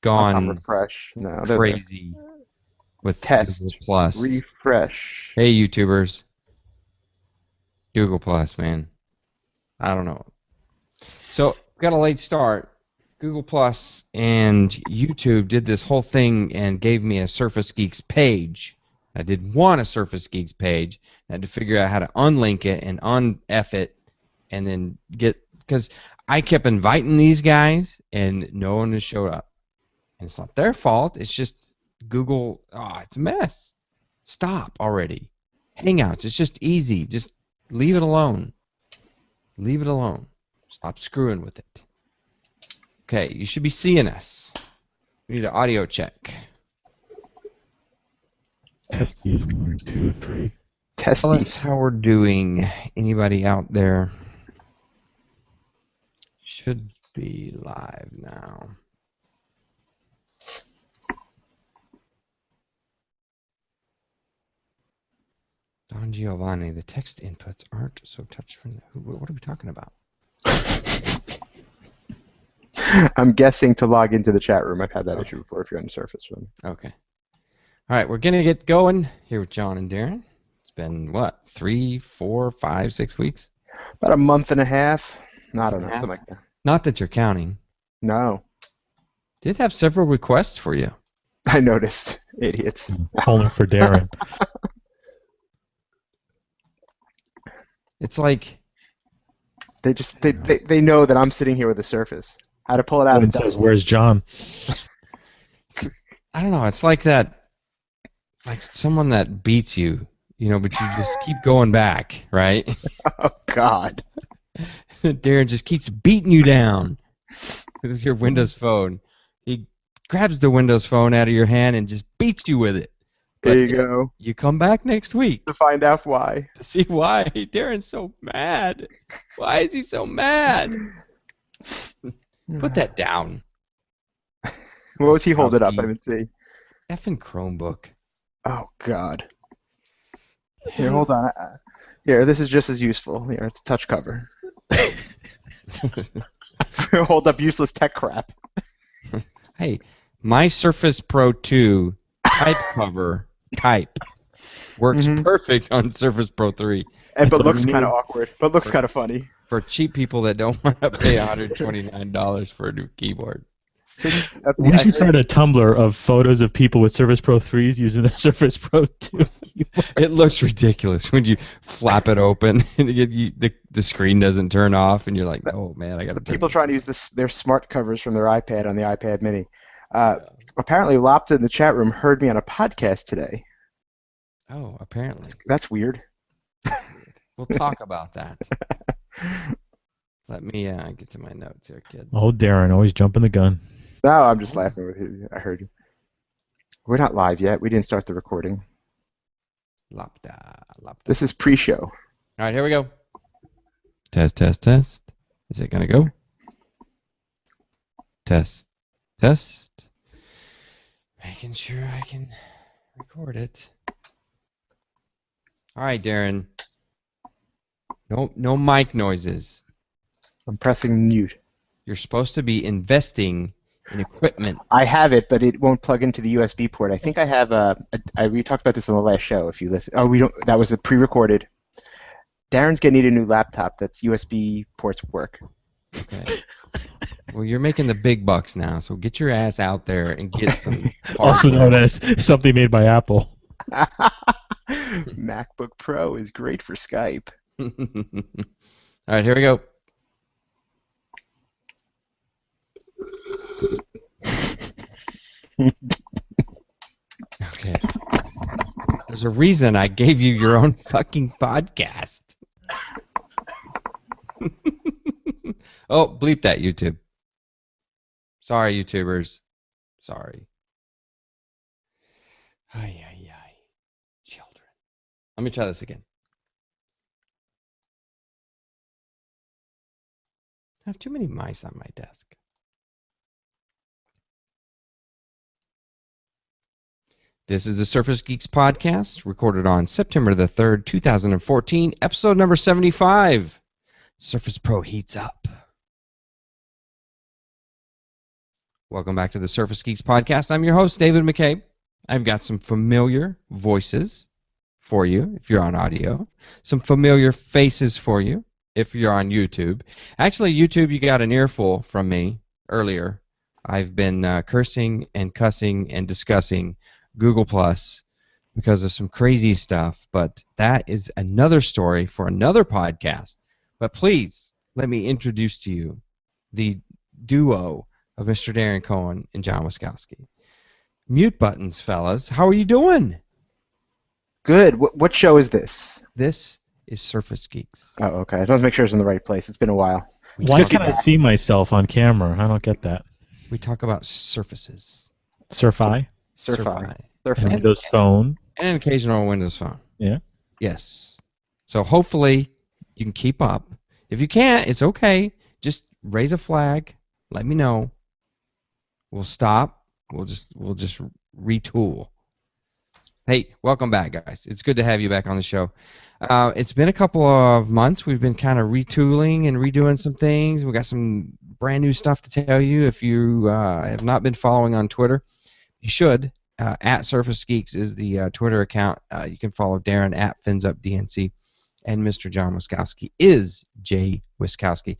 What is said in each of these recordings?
gone refresh. No, they're there. crazy with Google Test. Plus. Refresh. Hey, YouTubers. Google Plus, man. I don't know. So, got a late start. Google Plus and YouTube did this whole thing and gave me a Surface Geeks page. I did want a Surface Geeks page. I had to figure out how to unlink it and un-F it and then get... Because I kept inviting these guys and no one has showed up. And it's not their fault. It's just Google... Oh, it's a mess. Stop already. Hangouts, it's just easy. Just leave it alone. Leave it alone. Stop screwing with it. Okay, you should be seeing us. We need an audio check. Testy 1, 2, 3. Tell us Testy. how we're doing. Anybody out there? Should be live now. Don Giovanni, the text inputs aren't so touch-friendly. What are we talking about? I'm guessing to log into the chat room. I've had that issue before if you're on the Surface Room. Okay. All right, we're going to get going here with John and Darren. It's been, what, 3, 4, 5, 6 weeks? About a month and a half. I don't know, something like that. Not that you're counting. No. Did have several requests for you. I noticed. Idiots. Calling for Darren. It's like... They know that I'm sitting here with a Surface. How to pull it out? And says, "Where's John?" I don't know. It's like that, like someone that beats you, you know, but you just keep going back, right? Oh God. Darren just keeps beating you down with your Windows Phone. He grabs the Windows Phone out of your hand and just beats you with it. But There you go. You come back next week To find out why. to see why Darren's so mad. Why is he so mad? Put that down. What was he holding up? I didn't see. Effing Chromebook. Oh God. Here, hold on. Here, this is just as useful. Here, it's a touch cover. Hold up useless tech crap. Hey, my Surface Pro 2 type cover works perfect on Surface Pro 3 But looks kind of awkward. But looks kind of funny. for cheap people that don't want to pay $129 for a new keyboard. We should start a Tumblr of photos of people with Surface Pro 3s using the Surface Pro 2. It looks ridiculous when you flap it open and the screen doesn't turn off and you're like, oh man, I got to. People trying to use their smart covers from their iPad on the iPad Mini. Apparently, Lopta in the chat room heard me on a podcast today. Oh, apparently. That's weird. We'll talk about that. Let me get to my notes here, kids. Oh, Darren, always jumping the gun. No, I'm just laughing with you. I heard you. We're not live yet. We didn't start the recording. Lopta. This is pre-show. All right, here we go. Test, test, test. Is it going to go? Test, test. Making sure I can record it. All right, Darren. No mic noises. I'm pressing mute. You're supposed to be investing in equipment. I have it, but it won't plug into the USB port. I think I have we talked about this on the last show. If you listen, we don't. That was a pre-recorded. Darren's gonna need a new laptop that's USB ports work. Okay. Well, you're making the big bucks now, so get your ass out there and get some. Also known as something made by Apple. MacBook Pro is great for Skype. All right, here we go. Okay. There's a reason I gave you your own fucking podcast. Oh, bleep that, YouTube. Sorry, YouTubers. Sorry. Ay, ay, ay. Children. Let me try this again. I have too many mice on my desk. This is the Surface Geeks podcast, recorded on September the 3rd, 2014, episode number 75. Surface Pro heats up. Welcome back to the Surface Geeks podcast. I'm your host, David McCabe. I've got some familiar voices for you if you're on audio, some familiar faces for you if you're on YouTube. Actually, YouTube, you got an earful from me earlier. I've been cursing and cussing and discussing Google Plus because of some crazy stuff, but that is another story for another podcast. But please let me introduce to you the duo of Mr. Darren Cohen and John Wiskowski. Mute buttons, fellas. How are you doing? Good. What show is this? This is Surface Geeks. Oh, okay. I just want to make sure it's in the right place. It's been a while. Why can't I see myself on camera? I don't get that. We talk about surfaces. Surfi? Surfi. And Windows Phone? And an occasional Windows Phone. Yeah. Yes. So hopefully you can keep up. If you can't, it's okay. Just raise a flag. Let me know. We'll stop. We'll just retool. Hey, welcome back, guys. It's good to have you back on the show. It's been a couple of months. We've been kind of retooling and redoing some things. We got some brand new stuff to tell you. If you have not been following on Twitter, you should. At Surface Geeks is the Twitter account. You can follow Darren at FinsUpDNC, and Mr. John Wiskowski is J Wiskowski.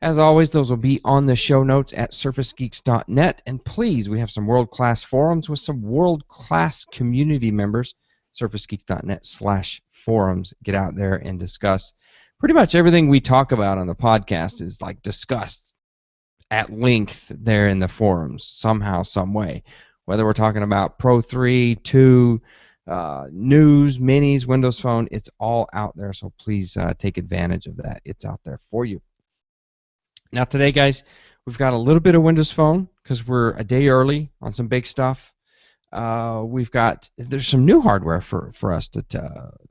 As always, those will be on the show notes at surfacegeeks.net. And please, we have some world-class forums with some world-class community members. surfacegeeks.net/forums. Get out there and discuss. Pretty much everything we talk about on the podcast is like discussed at length there in the forums somehow, some way. Whether we're talking about Pro 3, 2, news, minis, Windows Phone, it's all out there. So please take advantage of that. It's out there for you. Now today, guys, we've got a little bit of Windows Phone because we're a day early on some big stuff. There's some new hardware for us to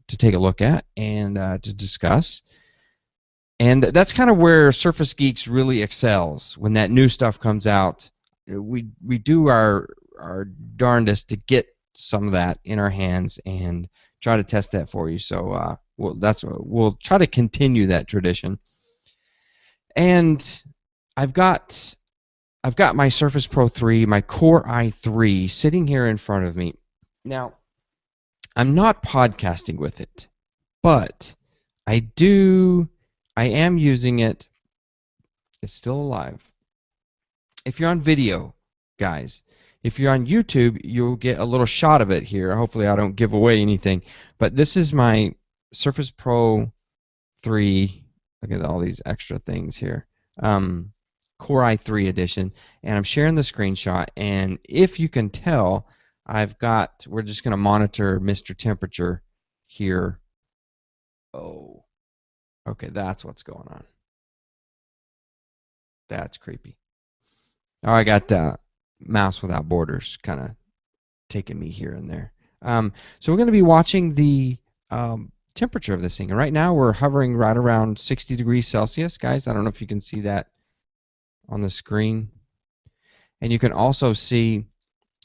take a look at and to discuss. And that's kind of where Surface Geeks really excels. When that new stuff comes out, we do our darndest to get some of that in our hands and try to test that for you. So we'll try to continue that tradition. And I've got my Surface Pro 3, my Core i3, sitting here in front of me. Now, I'm not podcasting with it, but I am using it. It's still alive. If you're on video, guys, if you're on YouTube, you'll get a little shot of it here. Hopefully I don't give away anything. But this is my Surface Pro 3. Look at all these extra things here. Core i3 edition, and I'm sharing the screenshot. And if you can tell, we're just going to monitor Mr. Temperature here. Oh, okay, that's what's going on. That's creepy. Oh, I got Mouse Without Borders kind of taking me here and there. So we're going to be watching the temperature of this thing. And right now we're hovering right around 60 degrees Celsius, guys. I don't know if you can see that on the screen. And you can also see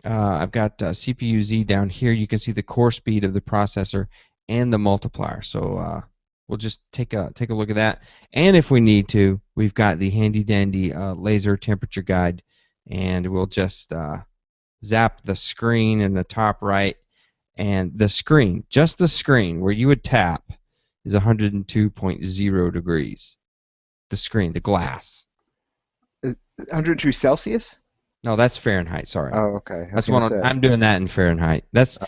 I've got CPU Z down here. You can see the core speed of the processor and the multiplier. So we'll just take a look at that. And if we need to, we've got the handy dandy laser temperature guide, and we'll just zap the screen in the top right. And the screen, just the screen where you would tap, is 102.0 degrees. The screen, the glass. 102 Celsius? No, that's Fahrenheit. Sorry. Oh, okay. That's what I'm doing that in Fahrenheit. This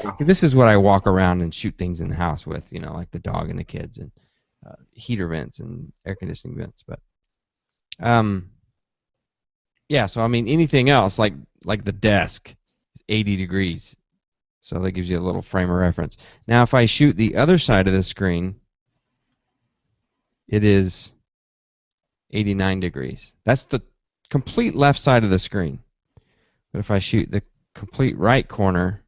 is what I walk around and shoot things in the house with, like the dog and the kids, and heater vents and air conditioning vents. But yeah. So I mean, anything else like the desk is 80 degrees. So that gives you a little frame of reference. Now, if I shoot the other side of the screen, it is 89 degrees. That's the complete left side of the screen. But if I shoot the complete right corner,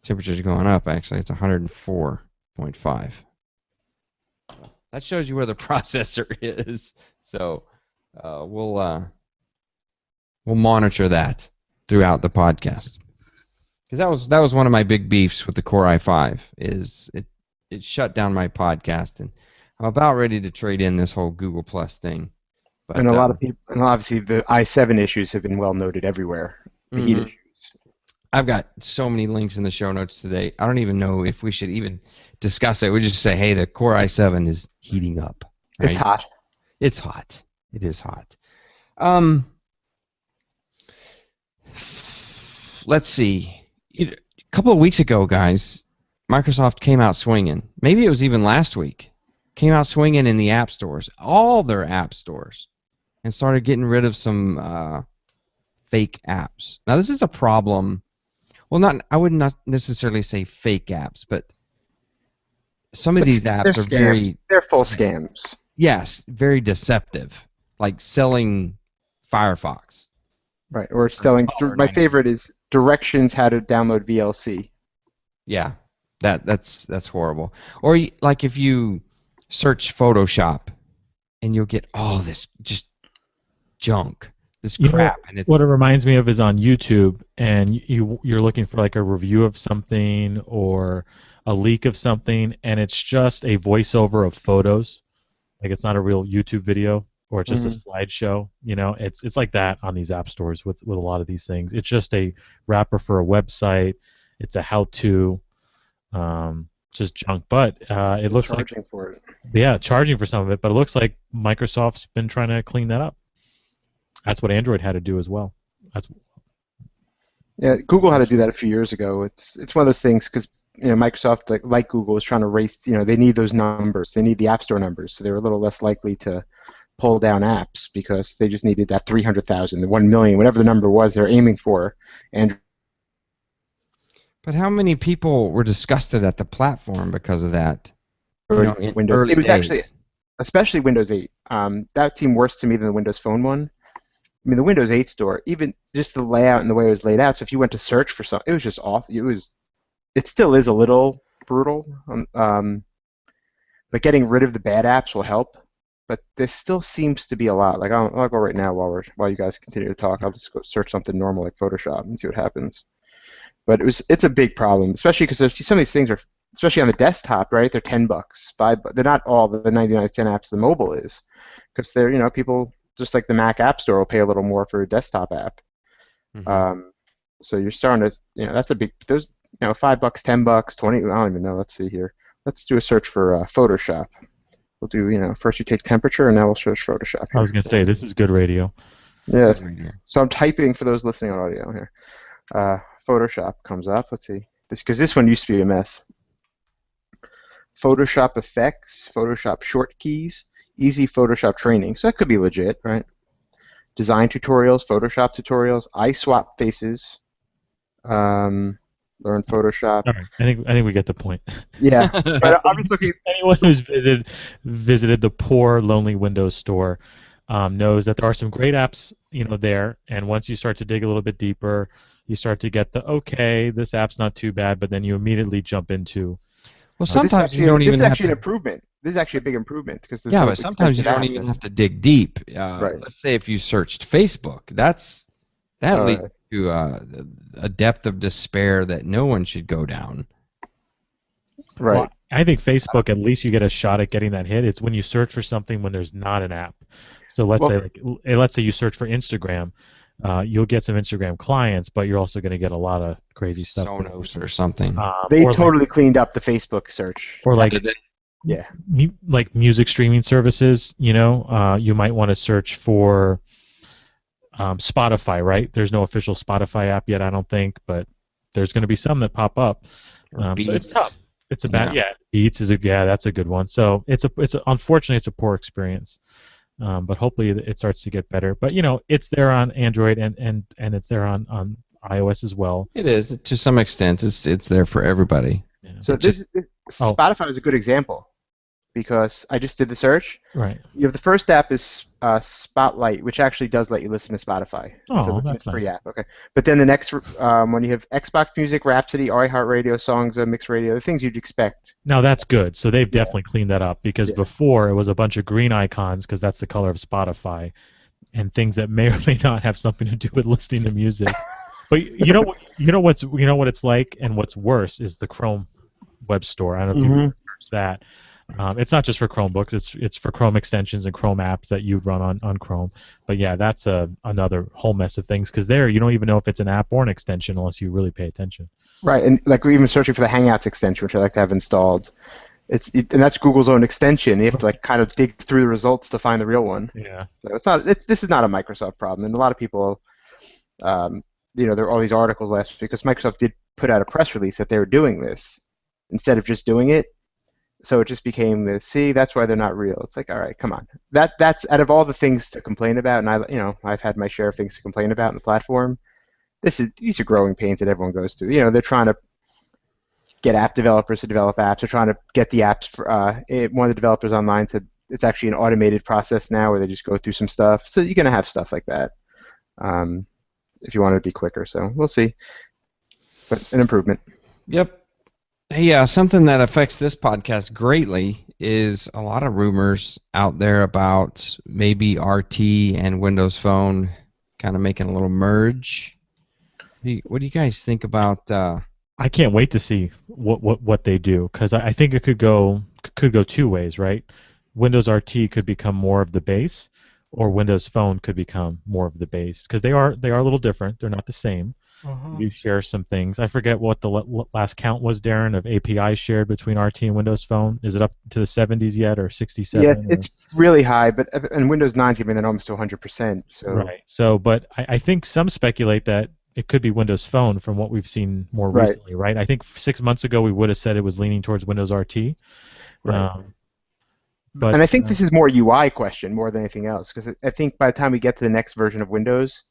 temperature's going up. Actually, it's 104.5. That shows you where the processor is. So we'll monitor that throughout the podcast. Because that was one of my big beefs with the Core i5, is it shut down my podcast, and I'm about ready to trade in this whole Google Plus thing But And a lot of people, and obviously the i7 issues have been well noted everywhere. The heat issues. I've got so many links in the show notes today. I don't even know if we should even discuss it. We just say, hey, the Core i7 is heating up. Right? It's hot. It's hot. It is hot. Let's see. A couple of weeks ago, guys, Microsoft came out swinging. Maybe it was even last week. Came out swinging in the app stores, all their app stores, and started getting rid of some fake apps. Now, this is a problem. Well, I would not necessarily say fake apps, but some of these apps are very... They're full scams. Yes, very deceptive, like selling Firefox. Right, or selling... My favorite is directions how to download VLC. Yeah, that's horrible. Or like if you search Photoshop, and you'll get all this just junk. This crap. And what it reminds me of is on YouTube, and you're looking for like a review of something or a leak of something, and it's just a voiceover of photos, like it's not a real YouTube video, or it's just a slideshow. You know, it's like that on these app stores with a lot of these things. It's just a wrapper for a website. It's a how-to, just junk. But it looks like charging for it. Yeah, charging for some of it, but it looks like Microsoft's been trying to clean that up. That's what Android had to do as well. Yeah, Google had to do that a few years ago. It's one of those things because Microsoft, like Google, is trying to race. They need those numbers. They need the App Store numbers, so they're a little less likely to pull down apps because they just needed that 300,000, the 1 million, whatever the number was they're aiming for. But how many people were disgusted at the platform because of that? Windows. It was actually, especially Windows 8. That seemed worse to me than the Windows Phone one. I mean, the Windows 8 store, even just the layout and the way it was laid out. So if you went to search for something, it was just off. It still is a little brutal. But getting rid of the bad apps will help. But there still seems to be a lot. Like I'll go right now while you guys continue to talk. I'll just go search something normal like Photoshop and see what happens. But it's a big problem, especially because some of these things are, especially on the desktop, right? They're $10, $5. They're not all the 99-cent apps the mobile is, because they're people. Just like the Mac App Store will pay a little more for a desktop app. So you're starting to, that's a big, there's, $5, $10, 20, I don't even know. Let's see here. Let's do a search for Photoshop. We'll do, first you take temperature, and now we'll search Photoshop here. I was going to say, this is good radio. Yes. So I'm typing for those listening on audio here. Photoshop comes up. Let's see. Because this one used to be a mess. Photoshop effects, Photoshop short keys, easy Photoshop training. So that could be legit, right? Design tutorials, Photoshop tutorials, eye swap faces, learn Photoshop. All right. I think we get the point. Yeah. But I'm just looking. Anyone who's visited the poor, lonely Windows store knows that there are some great apps, there. And once you start to dig a little bit deeper, you start to get okay, this app's not too bad, but then you immediately jump into. Well, sometimes you don't even. This is actually an improvement. This is actually a big improvement because. Yeah, but sometimes you don't even have to dig deep. Right. Let's say if you searched Facebook, that leads to a depth of despair that no one should go down. Right. Well, I think Facebook, at least you get a shot at getting that hit. It's when you search for something when there's not an app. So let's say you search for Instagram. You'll get some Instagram clients, but you're also going to get a lot of crazy stuff. Sonos or something. They totally cleaned up the Facebook search. Or like music streaming services. You might want to search for Spotify, right? There's no official Spotify app yet, I don't think, but there's going to be some that pop up. So it's tough. It's a bad, Beats that's a good one. So unfortunately it's a poor experience. But hopefully it starts to get better. But it's there on Android and it's there on iOS as well. It is to some extent. It's there for everybody. Yeah. So Spotify is a good example because I just did the search. Right. You have the first app is Spotlight, which actually does let you listen to Spotify. That's a free nice. app. Okay. But then the next when you have Xbox Music, Rhapsody, iHeartRadio, Songs, Mixed Radio, the things you'd expect. Now that's good. So they've definitely cleaned that up because before it was a bunch of green icons because that's the color of Spotify, and things that may or may not have something to do with listening to music. But what it's like, and what's worse is the Chrome web store. I don't know if you've searched that. It's not just for Chromebooks. It's for Chrome extensions and Chrome apps that you run on Chrome. But yeah, that's another whole mess of things because there you don't even know if it's an app or an extension unless you really pay attention. Right, and like we're even searching for the Hangouts extension, which I like to have installed. And that's Google's own extension. You have to like kind of dig through the results to find the real one. Yeah. So this is not a Microsoft problem, and a lot of people, there are all these articles last week because Microsoft did put out a press release that they were doing this instead of just doing it. So it just became the see. That's why they're not real. It's like, all right, come on. That's out of all the things to complain about, and I've had my share of things to complain about in the platform. These are growing pains that everyone goes through. They're trying to get app developers to develop apps. They're trying to get the apps for one of the developers online said it's actually an automated process now where they just go through some stuff. So you're going to have stuff like that if you want it to be quicker. So we'll see. But an improvement. Yep. Hey, something that affects this podcast greatly is a lot of rumors out there about maybe RT and Windows Phone kind of making a little merge. What do you guys think about? I can't wait to see what they do because I think it could go two ways, right? Windows RT could become more of the base, or Windows Phone could become more of the base because they are a little different. They're not the same. You share some things. I forget what the last count was, Darren, of APIs shared between RT and Windows Phone. Is it up to the 70s yet, or 67? Yeah, it's really high, but and Windows 9's even almost to 100%. So right. So, but I think some speculate that it could be Windows Phone from what we've seen more Right. recently, right? I think 6 months ago we would have said it was leaning towards Windows RT. Right. But and I think this is more a UI question more than anything else because I think by the time we get to the next version of Windows,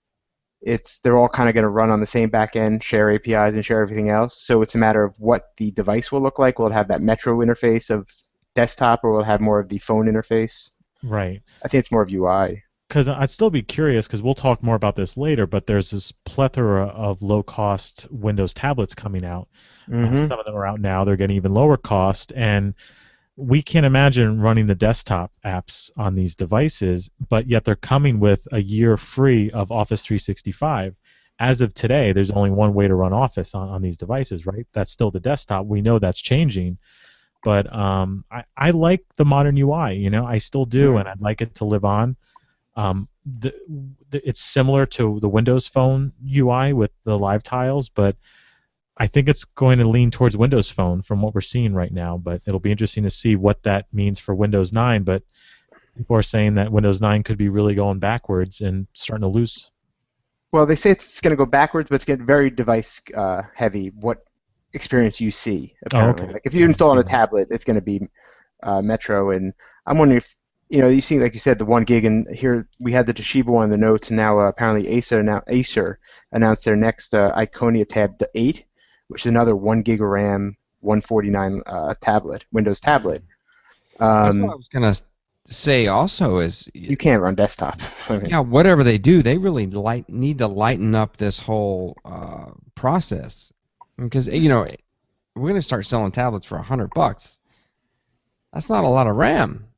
they're all kind of going to run on the same back end, share APIs and share everything else. So it's a matter of what the device will look like. Will it have that Metro interface of desktop, or will it have more of the phone interface? right. I think it's more of UI. Because I'd still be curious, because we'll talk more about this later, but there's this plethora of low-cost Windows tablets coming out. Mm-hmm. Some of them are out now. They're getting even lower cost, and we can't imagine running the desktop apps on these devices, but yet they're coming with a year free of Office 365. As of today, there's only one way to run Office on these devices, right? That's still the desktop. We know that's changing, but I like the modern UI. I still do, and I'd like it to live on. It's similar to the Windows Phone UI with the live tiles, but I think it's going to lean towards Windows Phone from what we're seeing right now. But it'll be interesting to see what that means for Windows 9. But people are saying that Windows 9 could be really going backwards and starting to lose. Well, they say it's going to go backwards, but it's getting very device heavy. What experience you see, apparently. okay. Like if you install on a tablet, it's going to be Metro, and I'm wondering if you see, like you said, the 1 gig, and here we had the Toshiba one in the notes, and now apparently Acer announced their next Iconia Tab 8, which is another 1 gig of RAM, 149 Windows tablet. That's what I was gonna say. Also, is you can't run desktop. yeah, whatever they do, they really need to lighten up this whole process because we're gonna start selling tablets for $100. That's not a lot of RAM.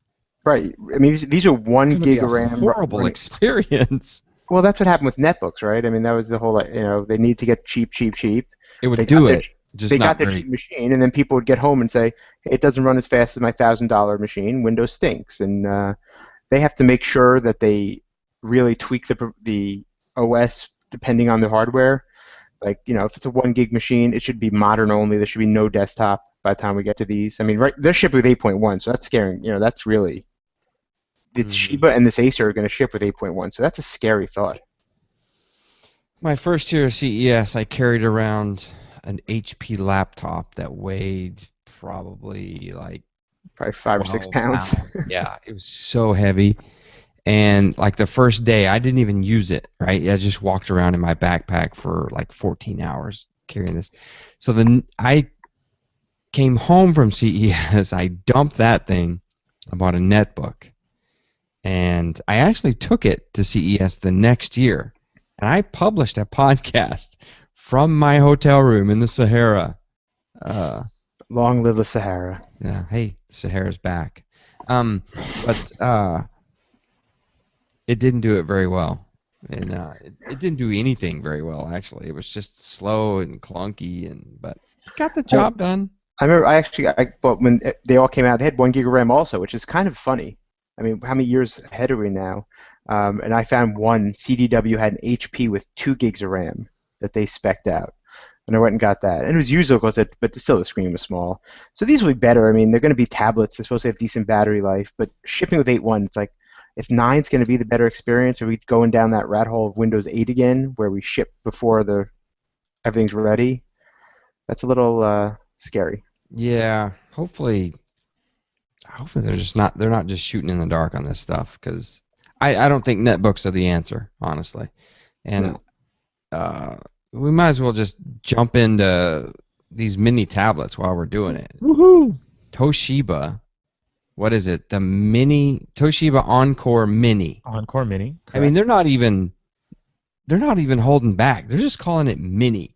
Right. I mean, these are 1 gig of RAM. Horrible experience. Well, that's what happened with netbooks, right? I mean, that was the whole, they need to get cheap. It would do it, just they not got their great. cheap machine, and then people would get home and say, hey, it doesn't run as fast as my $1,000 machine. Windows stinks. And they have to make sure that they really tweak the OS depending on the hardware. Like, if it's a 1 gig machine, it should be modern only. There should be no desktop by the time we get to these. I mean, right, they're shipped with 8.1, so that's scaring. That's really... The Toshiba and this Acer are going to ship with 8.1, so that's a scary thought. My first year of CES, I carried around an HP laptop that weighed probably 5 or 6 pounds. Yeah, it was so heavy. And the first day, I didn't even use it, right? I just walked around in my backpack for 14 hours carrying this. So then I came home from CES, I dumped that thing, I bought a netbook. And I actually took it to CES the next year. And I published a podcast from my hotel room in the Sahara. Long live the Sahara. Yeah, hey, Sahara's back. But it didn't do it very well. And it didn't do anything very well, actually. It was just slow and clunky, but it got the job done. I remember I bought when they all came out. They had 1 gig of RAM also, which is kind of funny. I mean, how many years ahead are we now? And I found one CDW had an HP with 2 gigs of RAM that they spec'd out, and I went and got that. And it was usable, but still the screen was small. So these will be better. I mean, they're going to be tablets. They're supposed to have decent battery life, but shipping with 8.1, it's like if 9's going to be the better experience, are we going down that rat hole of Windows 8 again, where we ship before everything's ready? That's a little scary. Yeah, hopefully they're not just shooting in the dark on this stuff, because I don't think netbooks are the answer, honestly. And we might as well just jump into these mini tablets while we're doing it. Woohoo! Toshiba, what is it? The mini Toshiba Encore Mini. Encore Mini. Correct. I mean, they're not even holding back. They're just calling it mini.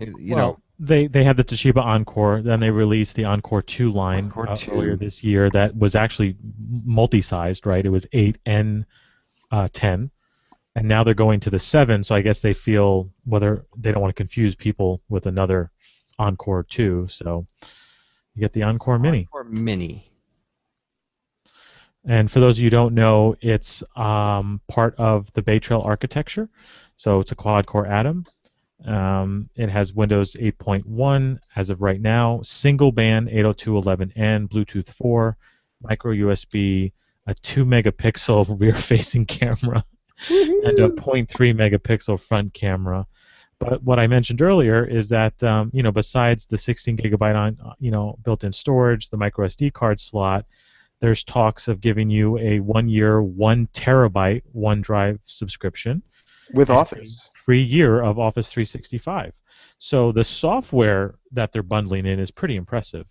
You know. They had the Toshiba Encore, then they released the Encore 2 line Encore 2. Earlier this year that was actually multi-sized, right? It was 8 and 10, and now they're going to the 7. So I guess they feel whether they don't want to confuse people with another Encore 2. So you get the Encore Mini. Encore Mini. And for those of you who don't know, it's part of the Bay Trail architecture. So it's a quad-core Atom. It has Windows 8.1 as of right now, single band 802.11n, Bluetooth 4, micro USB, a 2 megapixel rear facing camera, and a 0.3 megapixel front camera. But what I mentioned earlier is that besides the 16 gigabyte built-in storage, the micro SD card slot, there's talks of giving you a 1-year, 1 terabyte OneDrive subscription. With Office. Free year of Office 365. So the software that they're bundling in is pretty impressive.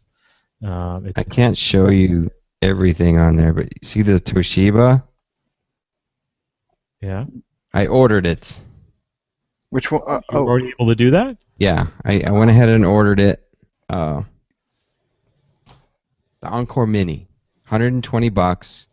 I can't show you everything on there, but you see the Toshiba? Yeah. I ordered it. Which one? You were already able to do that? Yeah, I went ahead and ordered it. The Encore Mini, $120.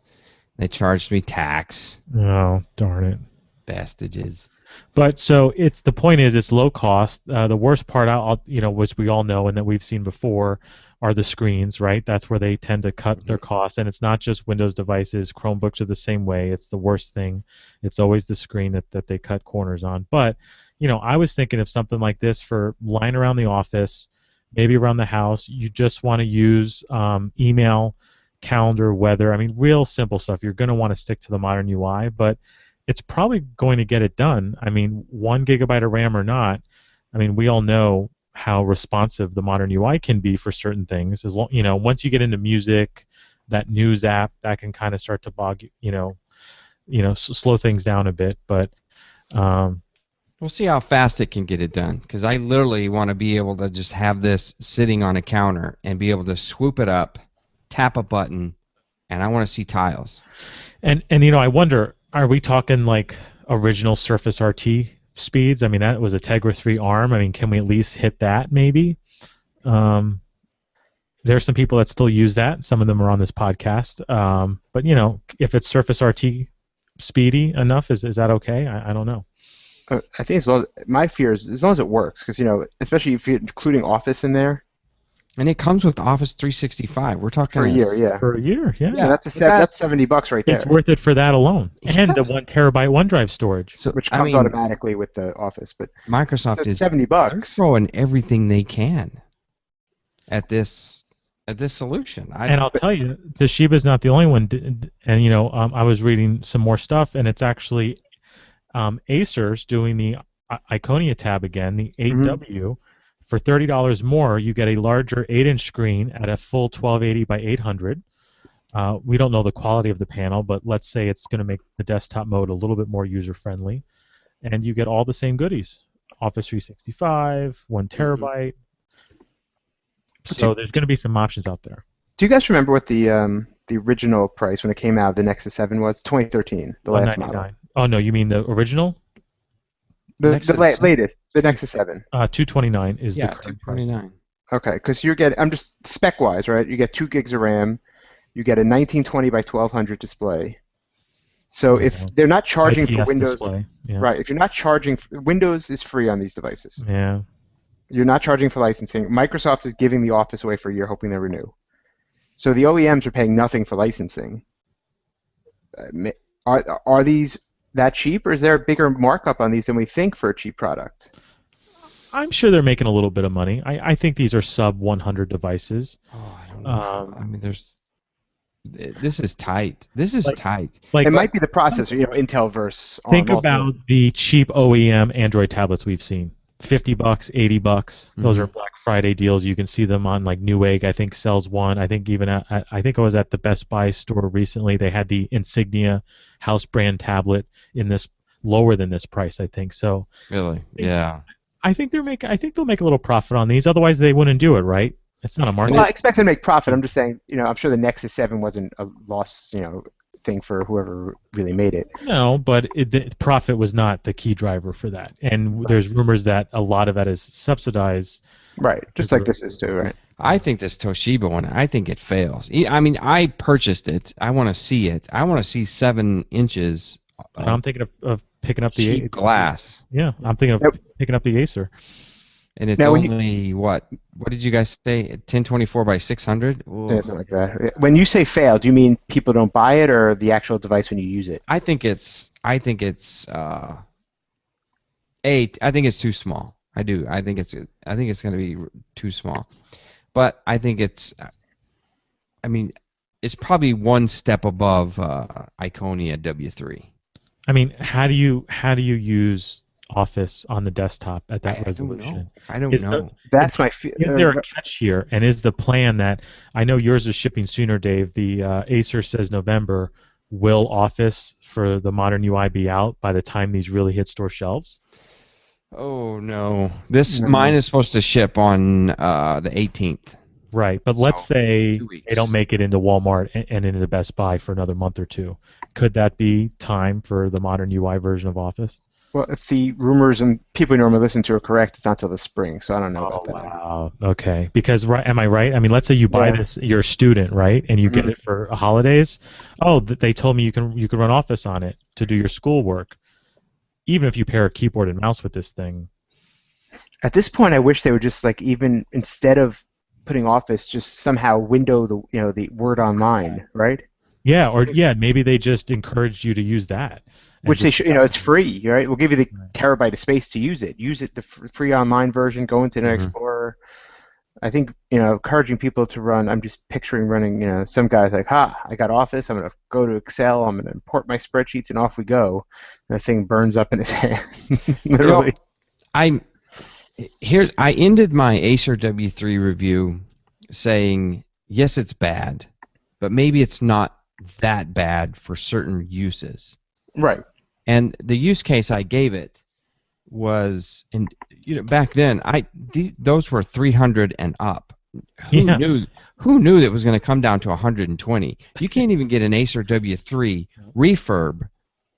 They charged me tax. Oh, darn it. Bastages. But so the point is it's low cost. The worst part, which we all know and that we've seen before, are the screens, right? That's where they tend to cut their costs, and it's not just Windows devices. Chromebooks are the same way. It's the worst thing. It's always the screen that they cut corners on. But I was thinking of something like this for lying around the office, maybe around the house. You just want to use email, calendar, weather. I mean, real simple stuff. You're going to want to stick to the modern UI, but it's probably going to get it done. I mean, 1 gigabyte of RAM or not, I mean, we all know how responsive the modern UI can be for certain things. As long, once you get into music, that news app, that can kind of start to bog, slow things down a bit. But we'll see how fast it can get it done. Because I literally want to be able to just have this sitting on a counter and be able to swoop it up, tap a button, and I want to see tiles. And I wonder, are we talking like original Surface RT speeds? I mean, that was a Tegra 3 ARM. I mean, can we at least hit that maybe? There are some people that still use that. Some of them are on this podcast. But, if it's Surface RT speedy enough, is that okay? I don't know. I think my fear is as long as it works, because, especially if you're including Office in there. And it comes with Office 365. We're talking for a year, yeah. For a year, yeah. Yeah, that's $70 right there. It's worth it for that alone, and the 1 terabyte OneDrive storage, which comes automatically with the Office. But Microsoft is $70. They're throwing everything they can at this solution. And I'll tell you, Toshiba's not the only one. And I was reading some more stuff, and it's actually Acer's doing the Iconia tab again, the 8W. For $30 more, you get a larger 8-inch screen at a full 1280 by 800. We don't know the quality of the panel, but let's say it's going to make the desktop mode a little bit more user-friendly. And you get all the same goodies. Office 365, 1 terabyte. So there's going to be some options out there. Do you guys remember what the original price when it came out, the Nexus 7 was? 2013, the last model. Oh, no, you mean the original? The latest, the Nexus 7. $229 is the current price. Okay, because I'm just spec-wise, right? You get 2 gigs of RAM, you get a 1920 by 1200 display. So if they're not charging for Windows, display, yeah. Right? If you're not charging, Windows is free on these devices. Yeah. You're not charging for licensing. Microsoft is giving the Office away for a year, hoping they renew. So the OEMs are paying nothing for licensing. Are these that cheap, or is there a bigger markup on these than we think for a cheap product? I'm sure they're making a little bit of money. I think these are sub 100 devices. Oh, I don't know. I mean, this is tight. This is Like- tight. Like, It might be the processor, Intel versus ARM. think about the cheap OEM Android tablets we've seen. $50, $80. Those are Black Friday deals. You can see them on like Newegg. I think sells one. I think even I think I was at the Best Buy store recently. They had the Insignia house brand tablet in this lower than this price. I think so. Really? Yeah. I think they'll make a little profit on these. Otherwise, they wouldn't do it, right? It's not a market. Well, I expect them to make profit. I'm just saying, I'm sure the Nexus 7 wasn't a loss, thing for whoever really made it. No, but the profit was not the key driver for that. And there's rumors that a lot of that is subsidized. Right, just like this is too, right? I think this Toshiba one, I think it fails. I mean, I purchased it. I want to see it. I want to see 7 inches I'm thinking of picking up the cheap glass. Yeah, I'm thinking of picking up the Acer. And it's Now, only, what did you guys say, 1024 by 600? Yeah, something like that. When you say fail, do you mean people don't buy it, or the actual device when you use it? I think it's too small. I do. I think it's going to be too small. But I think it's probably one step above Iconia W3. I mean, how do you use Office on the desktop at that resolution? I don't know. That's my. Is there a catch here? And is the plan that I know yours is shipping sooner, Dave? The Acer says November. Will Office for the modern UI be out by the time these really hit store shelves? Oh no! Mine is supposed to ship on the 18th. Right, but let's say 2 weeks. they don't make it into Walmart and into Best Buy for another month or two. Could that be time for the modern UI version of Office? Well, if the rumors and people normally listen to are correct, it's not till the spring, so I don't know about that. Wow. Okay. Because am I right? I mean, let's say you buy this, you're a student, right, and you get it for holidays. Oh, they told me you can run Office on it to do your schoolwork, even if you pair a keyboard and mouse with this thing. At this point, I wish they would just even instead of putting Office, just somehow window the Word Online, right? Yeah, or maybe they just encouraged you to use that. Which they should, it's free, right? We'll give you the terabyte of space to use it. Use it, the free online version. Go into Internet Explorer. I think, encouraging people to run. I'm just picturing running. Some guys like, I got Office. I'm gonna go to Excel. I'm gonna import my spreadsheets, and off we go. And the thing burns up in his hand, literally. I ended my Acer W3 review saying, yes, it's bad, but maybe it's not that bad for certain uses. Right. And the use case I gave it was, back then, those were 300 and up. Who knew that it was going to come down to 120? You can't even get an Acer W3 refurb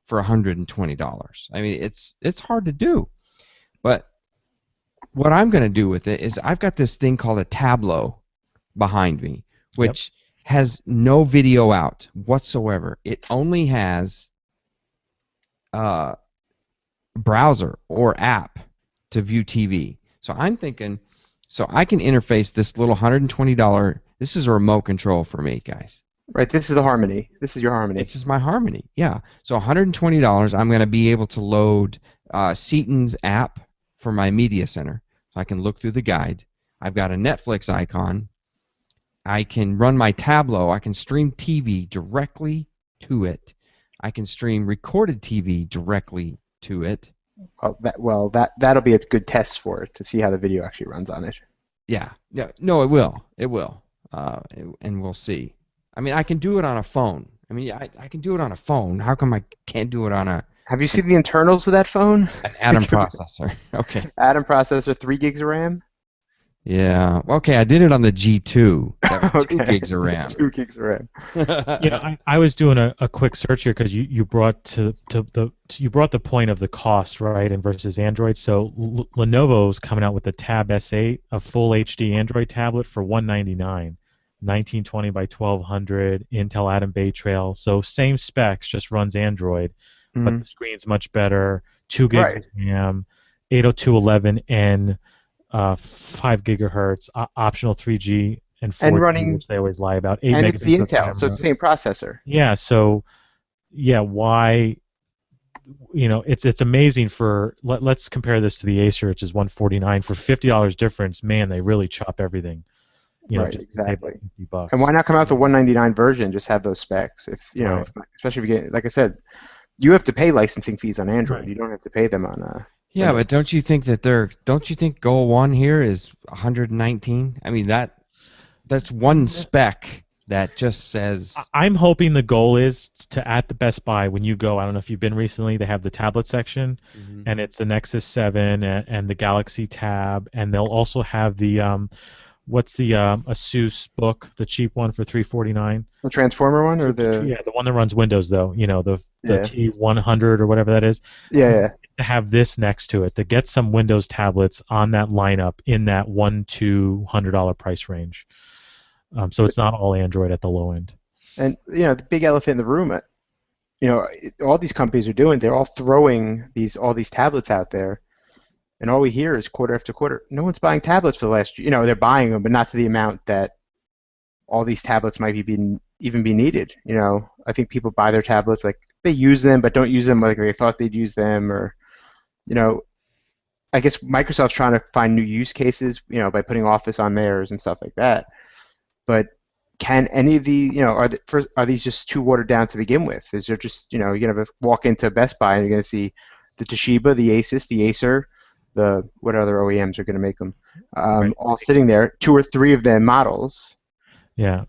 for $120. I mean, it's hard to do. But what I'm going to do with it is I've got this thing called a Tableau behind me, which has no video out whatsoever. It only has browser or app to view TV. So I'm thinking, so I can interface this little $120. This is a remote control for me, guys. Right. This is the Harmony. This is your Harmony. This is my Harmony. Yeah. So $120. I'm going to be able to load Seaton's app for my media center. So I can look through the guide. I've got a Netflix icon. I can run my Tableau. I can stream TV directly to it. I can stream recorded TV directly to it. That'll be a good test for it to see how the video actually runs on it. Yeah. No, it will. It will. And we'll see. I mean, I can do it on a phone. I mean, I can do it on a phone. How come I can't do it on a... Have you seen the internals of that phone? An Atom processor. Okay. Atom processor, 3 gigs of RAM? Yeah. Okay, I did it on the G2. That was 2 Okay. gigs of RAM. 2 gigs of RAM. I was doing a quick search here because you brought the point of the cost, right, and versus Android. So Lenovo's coming out with the Tab S8, a full HD Android tablet for $199, 1920 by 1200, Intel Atom Bay Trail. So same specs, just runs Android, but the screen's much better. 2 gigs of RAM, 802.11n 5 gigahertz, optional 3G and And 4G, running, which they always lie about, 8 and it's the megapixel Intel, so camera. it's the same processor. Yeah, so yeah, why? It's amazing for let's compare this to the Acer, which is 149 for $50 difference. Man, they really chop everything. Right, Just to save like exactly. And $50. why not come out with the 199 version? Just have those specs. If you know, Right. if, especially if you get, like I said, you have to pay licensing fees on Android. Right. You don't have to pay them on Yeah, Windows. but don't you think goal one here is 119? I mean that's one spec that just says I'm hoping the goal is to at the Best Buy when you go. I don't know if you've been recently. They have the tablet section, Mhm. and it's the Nexus 7 and the Galaxy Tab, and they'll also have the what's the Asus book, the cheap one for $349. The Transformer one or the Yeah, the one that runs Windows though. The yeah T100 or whatever that is. yeah yeah. To have this next to it to get some Windows tablets on that lineup in that $100 price range. So it's not all Android at the low end. And the big elephant in the room. All these companies are doing. They're all throwing all these tablets out there, and all we hear is quarter after quarter. No one's buying tablets for the last year. They're buying them, but not to the amount that all these tablets might even be needed. I think people buy their tablets like they use them, but don't use them like they thought they'd use them, or you know, I guess Microsoft's trying to find new use cases, by putting Office on theirs and stuff like that. But can any of are these just too watered down to begin with? Is there just, you're gonna walk into Best Buy and you're gonna see the Toshiba, the Asus, the Acer, what other OEMs are gonna make them, Right. all sitting there, two or three of them models, Yeah.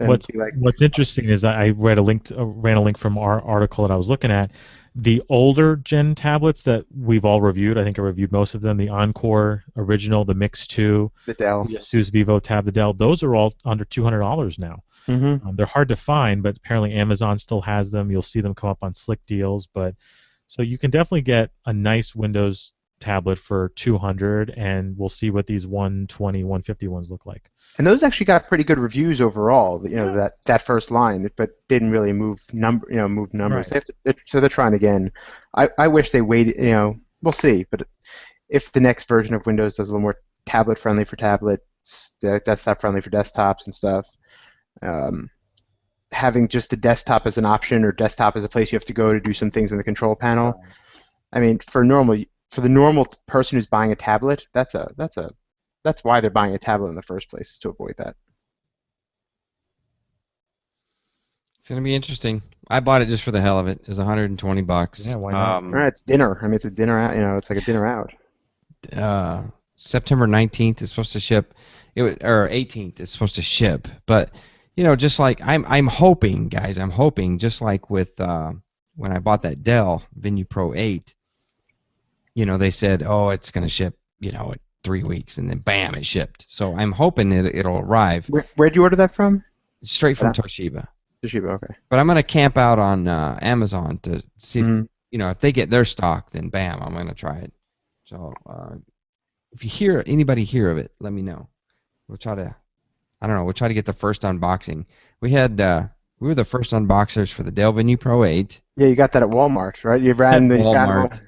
and be like, What's interesting is I read ran a link from our article that I was looking at. The older gen tablets that we've all reviewed, I think I reviewed most of them, the Encore original, the Mix 2, the Dell. the Asus Vivo Tab, the Dell, those are all under $200 now. Mm-hmm. They're hard to find, but apparently Amazon still has them. You'll see them come up on Slick Deals, so you can definitely get a nice Windows tablet for 200, and we'll see what these 120, 150 ones look like. And those actually got pretty good reviews overall. That first line, but didn't really move numbers. Right. So they're trying again. I wish they waited. We'll see. But if the next version of Windows does a little more tablet friendly for tablets, desktop friendly for desktops and stuff, having just the desktop as an option or desktop as a place you have to go to do some things in the control panel. I mean, for the normal person who's buying a tablet, that's why they're buying a tablet in the first place, is to avoid that. it's gonna be interesting. I bought it just for the hell of it. It was $120. Yeah, why not? All right, it's dinner. I mean, it's a dinner out. It's like a dinner out. September 19th is supposed to ship. Or 18th is supposed to ship. But just like I'm hoping, guys, just like with when I bought that Dell Venue Pro 8, they said, oh, it's gonna ship, in 3 weeks, and then bam, it shipped. So I'm hoping it'll arrive Where'd you order that from? straight from Toshiba. Toshiba. Okay. But I'm gonna camp out on Amazon to see if, if they get their stock, then bam, I'm gonna try it. So if anybody hear of it, let me know. We'll try to, I don't know, we'll try to get the first unboxing. We were the first unboxers for the Dell Venue Pro 8. Yeah, you got that at Walmart, right? You ran the Walmart.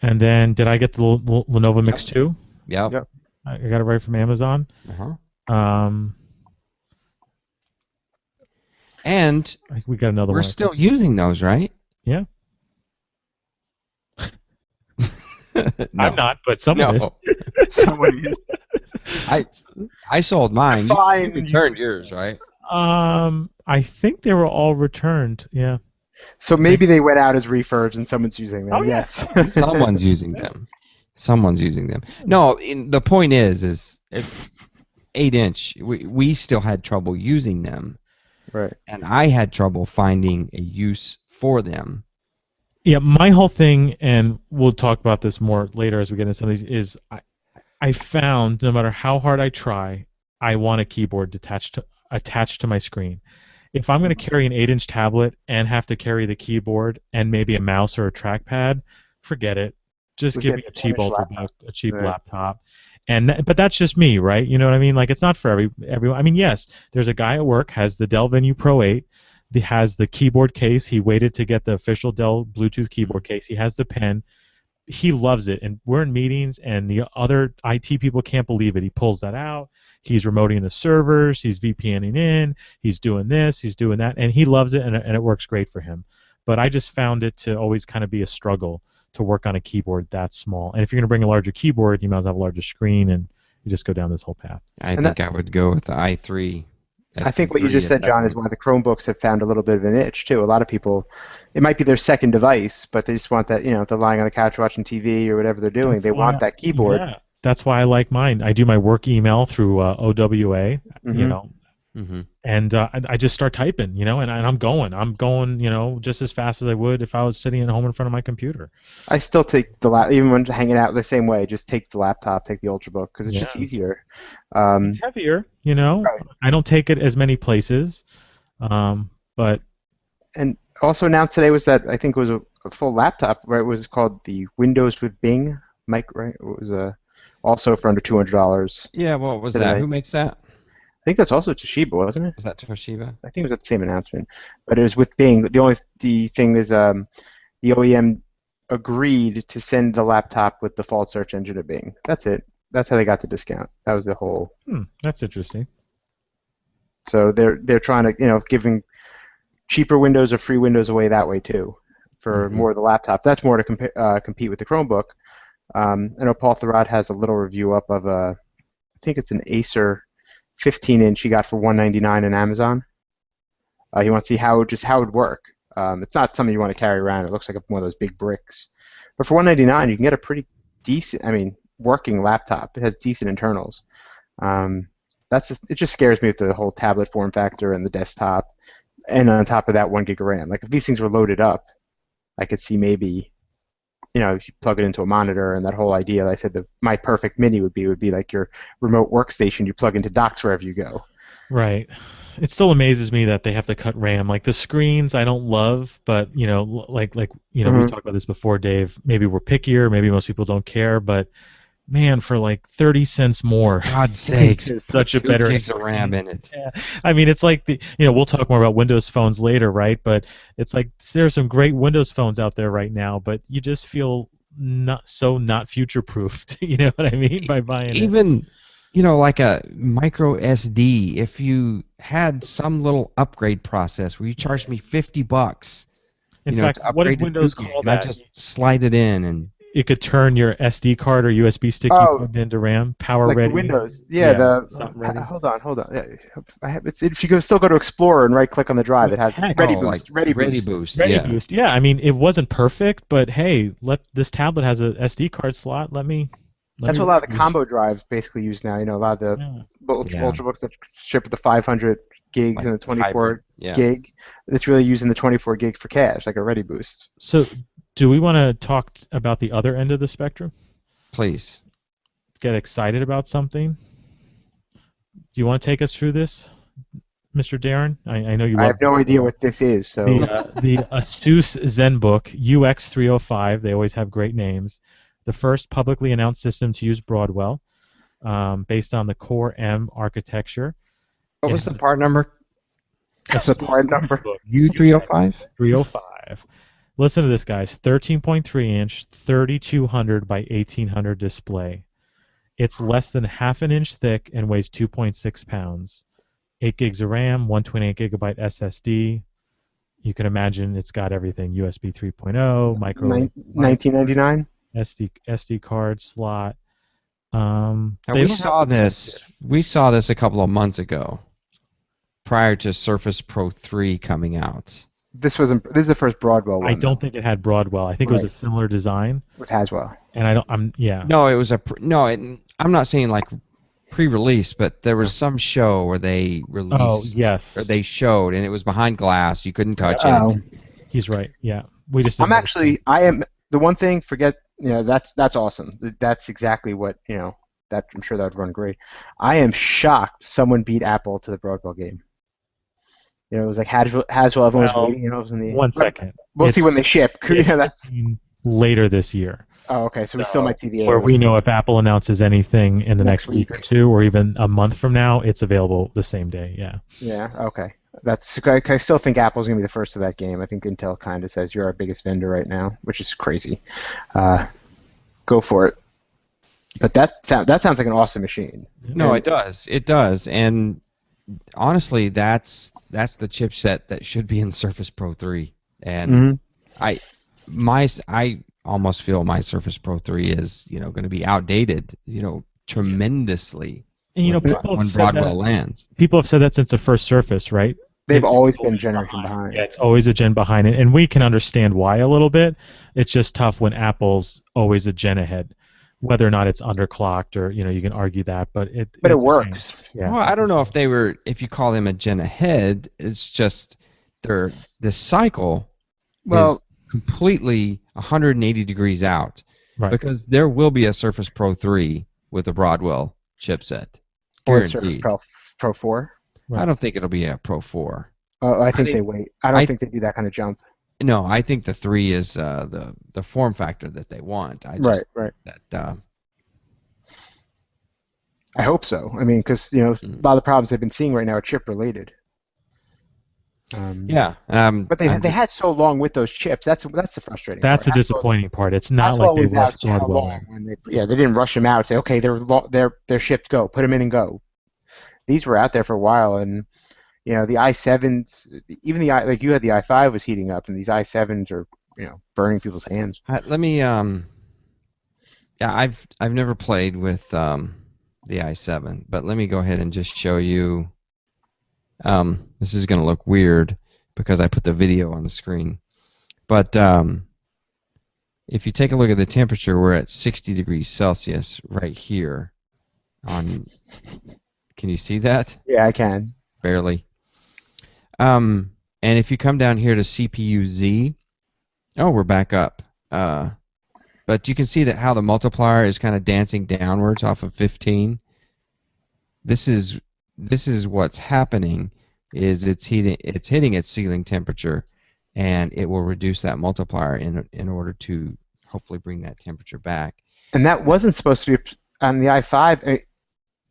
And then did I get the Lenovo Mix 2? Yep. I got it right from Amazon. Uh-huh. And I think we got another one. we're still using those, right? Yeah. No. I'm not, but someone is. Somebody is. I sold mine. Fine. You returned yours, right? I think they were all returned. Yeah. So maybe they went out as refurbs and someone's using them. Oh, yeah. Yes. Someone's using them. No, the point is if 8-inch, we still had trouble using them. Right. And I had trouble finding a use for them. Yeah, my whole thing, and we'll talk about this more later as we get into some of these, is I found no matter how hard I try, I want a keyboard attached to my screen. If I'm going to carry an 8-inch tablet and have to carry the keyboard and maybe a mouse or a trackpad, forget it. Just give me a cheap ultrabook, a cheap laptop. But that's just me, right? You know what I mean? Like, it's not for everyone. I mean, yes, there's a guy at work has the Dell Venue Pro 8. He has the keyboard case. He waited to get the official Dell Bluetooth keyboard case. He has the pen. he loves it, and we're in meetings, and the other IT people can't believe it. He pulls that out. He's remoting the servers. He's VPNing in. He's doing this. He's doing that, and he loves it, and it works great for him. But I just found it to always kind of be a struggle to work on a keyboard that small. And if you're going to bring a larger keyboard, you might as well have a larger screen, and you just go down this whole path. I think I would go with the i3. I think what you just said, John, is why the Chromebooks have found a little bit of an itch too. A lot of people, it might be their second device, but they just want that. If they're lying on the couch watching TV or whatever they're doing, they want that keyboard. Yeah, that's why I like mine. I do my work email through OWA, and I just start typing, and I'm going, just as fast as I would if I was sitting at home in front of my computer. I still take even when hanging out the same way, just take the laptop, take the Ultrabook, because it's just easier. It's heavier, Right. I don't take it as many places, but. And also announced today was that I think it was a full laptop, right? It was called the Windows with Bing mic, right? It was also for under $200. Yeah, what was that? Who makes that? I think that's also Toshiba, wasn't it? Was that Toshiba? I think it was at the same announcement, but it was with Bing. The thing is, the OEM agreed to send the laptop with default search engine to Bing. That's it. That's how they got the discount. That was the whole. That's interesting. So they're trying to giving cheaper Windows or free Windows away that way too, for more of the laptop. That's more to compete with the Chromebook. I know Paul Thurrott has a little review up of I think it's an Acer 15-inch he got for $199 on Amazon. He wants to see how it would work. It's not something you want to carry around. It looks like one of those big bricks. But for $199, you can get a pretty decent, working laptop. It has decent internals. It just scares me with the whole tablet form factor and the desktop, and on top of that, 1 gig of RAM. Like if these things were loaded up, I could see maybe, if you plug it into a monitor and that whole idea. I said my perfect mini would be like your remote workstation you plug into docks wherever you go. Right. It still amazes me that they have to cut RAM. Like the screens, I don't love, but we talked about this before, Dave. Maybe we're pickier. Maybe most people don't care, but man, for like 30 cents more, God's sakes, it's such a better 2 gigs of RAM in it. Yeah. It's like we'll talk more about Windows phones later, right? But it's like there's some great Windows phones out there right now, but you just feel not future-proofed. You know what I mean by buying even like a micro SD. If you had some little upgrade process where you charged me $50, in fact, what did Windows call that? I just slide it in and. It could turn your SD card or USB stick you plugged into RAM, power like ready. The Windows, hold on. If you still go to Explorer and right-click on the drive, it has Ready Boost. Ready Boost. Yeah, it wasn't perfect, but hey, this tablet has a SD card slot. That's what a lot of the combo drives basically use now. A lot of the Ultrabooks that ship with the 500 gigs and the 24 gig. It's really using the 24 gig for cache, like a Ready Boost. So. Do we want to talk about the other end of the spectrum? Please. Get excited about something? Do you want to take us through this, Mr. Darren? I know you love I have no idea what this is. So the Asus ZenBook UX305, they always have great names. The first publicly announced system to use Broadwell, based on the Core M architecture. What was the part number? That's the part number. U305? 305. Listen to this, guys. 13.3-inch, 3200 by 1800 display. It's less than half an inch thick and weighs 2.6 pounds. 8 gigs of RAM, 128 gigabyte SSD. You can imagine it's got everything: USB 3.0, micro. $19.99. SD card slot. We saw this a couple of months ago, prior to Surface Pro 3 coming out. This is the first Broadwell one. I don't think it had Broadwell. I think it was a similar design with Haswell. And No, it was I'm not saying like pre-release, but there was some show where they released. Oh yes. Or they showed, and it was behind glass. You couldn't touch it. He's right. Yeah, we just. I am the one thing. Forget. That's awesome. That's exactly what That I'm sure that would run great. I am shocked someone beat Apple to the Broadwell game. It was like Haswell. Everyone was waiting. It was in the 1 second. We'll see when they ship. That's later this year. Oh, okay. So we still might see the. Where we know if Apple announces anything in the next week or two, or even a month from now, it's available the same day. Yeah. Yeah. Okay. I still think Apple's gonna be the first to that game. I think Intel kind of says you're our biggest vendor right now, which is crazy. go for it. But that sounds like an awesome machine. No, And- it does. It does. And honestly, that's the chipset that should be in Surface Pro 3. And Mhm. I almost feel my Surface Pro 3 is, going to be outdated, tremendously And when, people have when said Broadwell that. lands. People have said that since the first Surface, right? They've It's always been a always generation behind. Yeah, it's always a gen behind it, and we can understand why a little bit. It's just tough when Apple's always a gen ahead, whether or not it's underclocked or you can argue that, but But it it's a shame. works. Yeah, Well, I it's a don't know shame. if you call them a gen ahead, it's just the cycle is Well, completely 180 degrees out, Right. because there will be a Surface Pro 3 with a Broadwell chipset, or the Surface guaranteed. Pro 4. I don't think it'll be a Pro 4. I think think- they wait. I don't I- think they do that kind of jump. No, I think the 3 is the form factor that they want. I just Right. that I hope so. I mean, because a lot of the problems they've been seeing right now are chip related. yeah. But they had so long with those chips. That's the frustrating That's the part. disappointing part. It's not Haswell like they was out rushed so Broadwell long in. when they didn't rush them out and say, okay, they're shipped, go, put them in and go. These were out there for a while, and the i7s, even like you had the i5 was heating up, and these i7s are burning people's hands. Let me yeah, I've never played with the i7, but let me go ahead and just show you. This is going to look weird because I put the video on the screen, but if you take a look at the temperature, we're at 60 degrees Celsius right here. Can you see that? Yeah, I can. Barely. And if you come down here to CPU Z, we're back up. But you can see that how the multiplier is kind of dancing downwards off of 15. This is what's happening. Is it's hitting its ceiling temperature, and it will reduce that multiplier in order to hopefully bring that temperature back. And that wasn't supposed to be on the i5.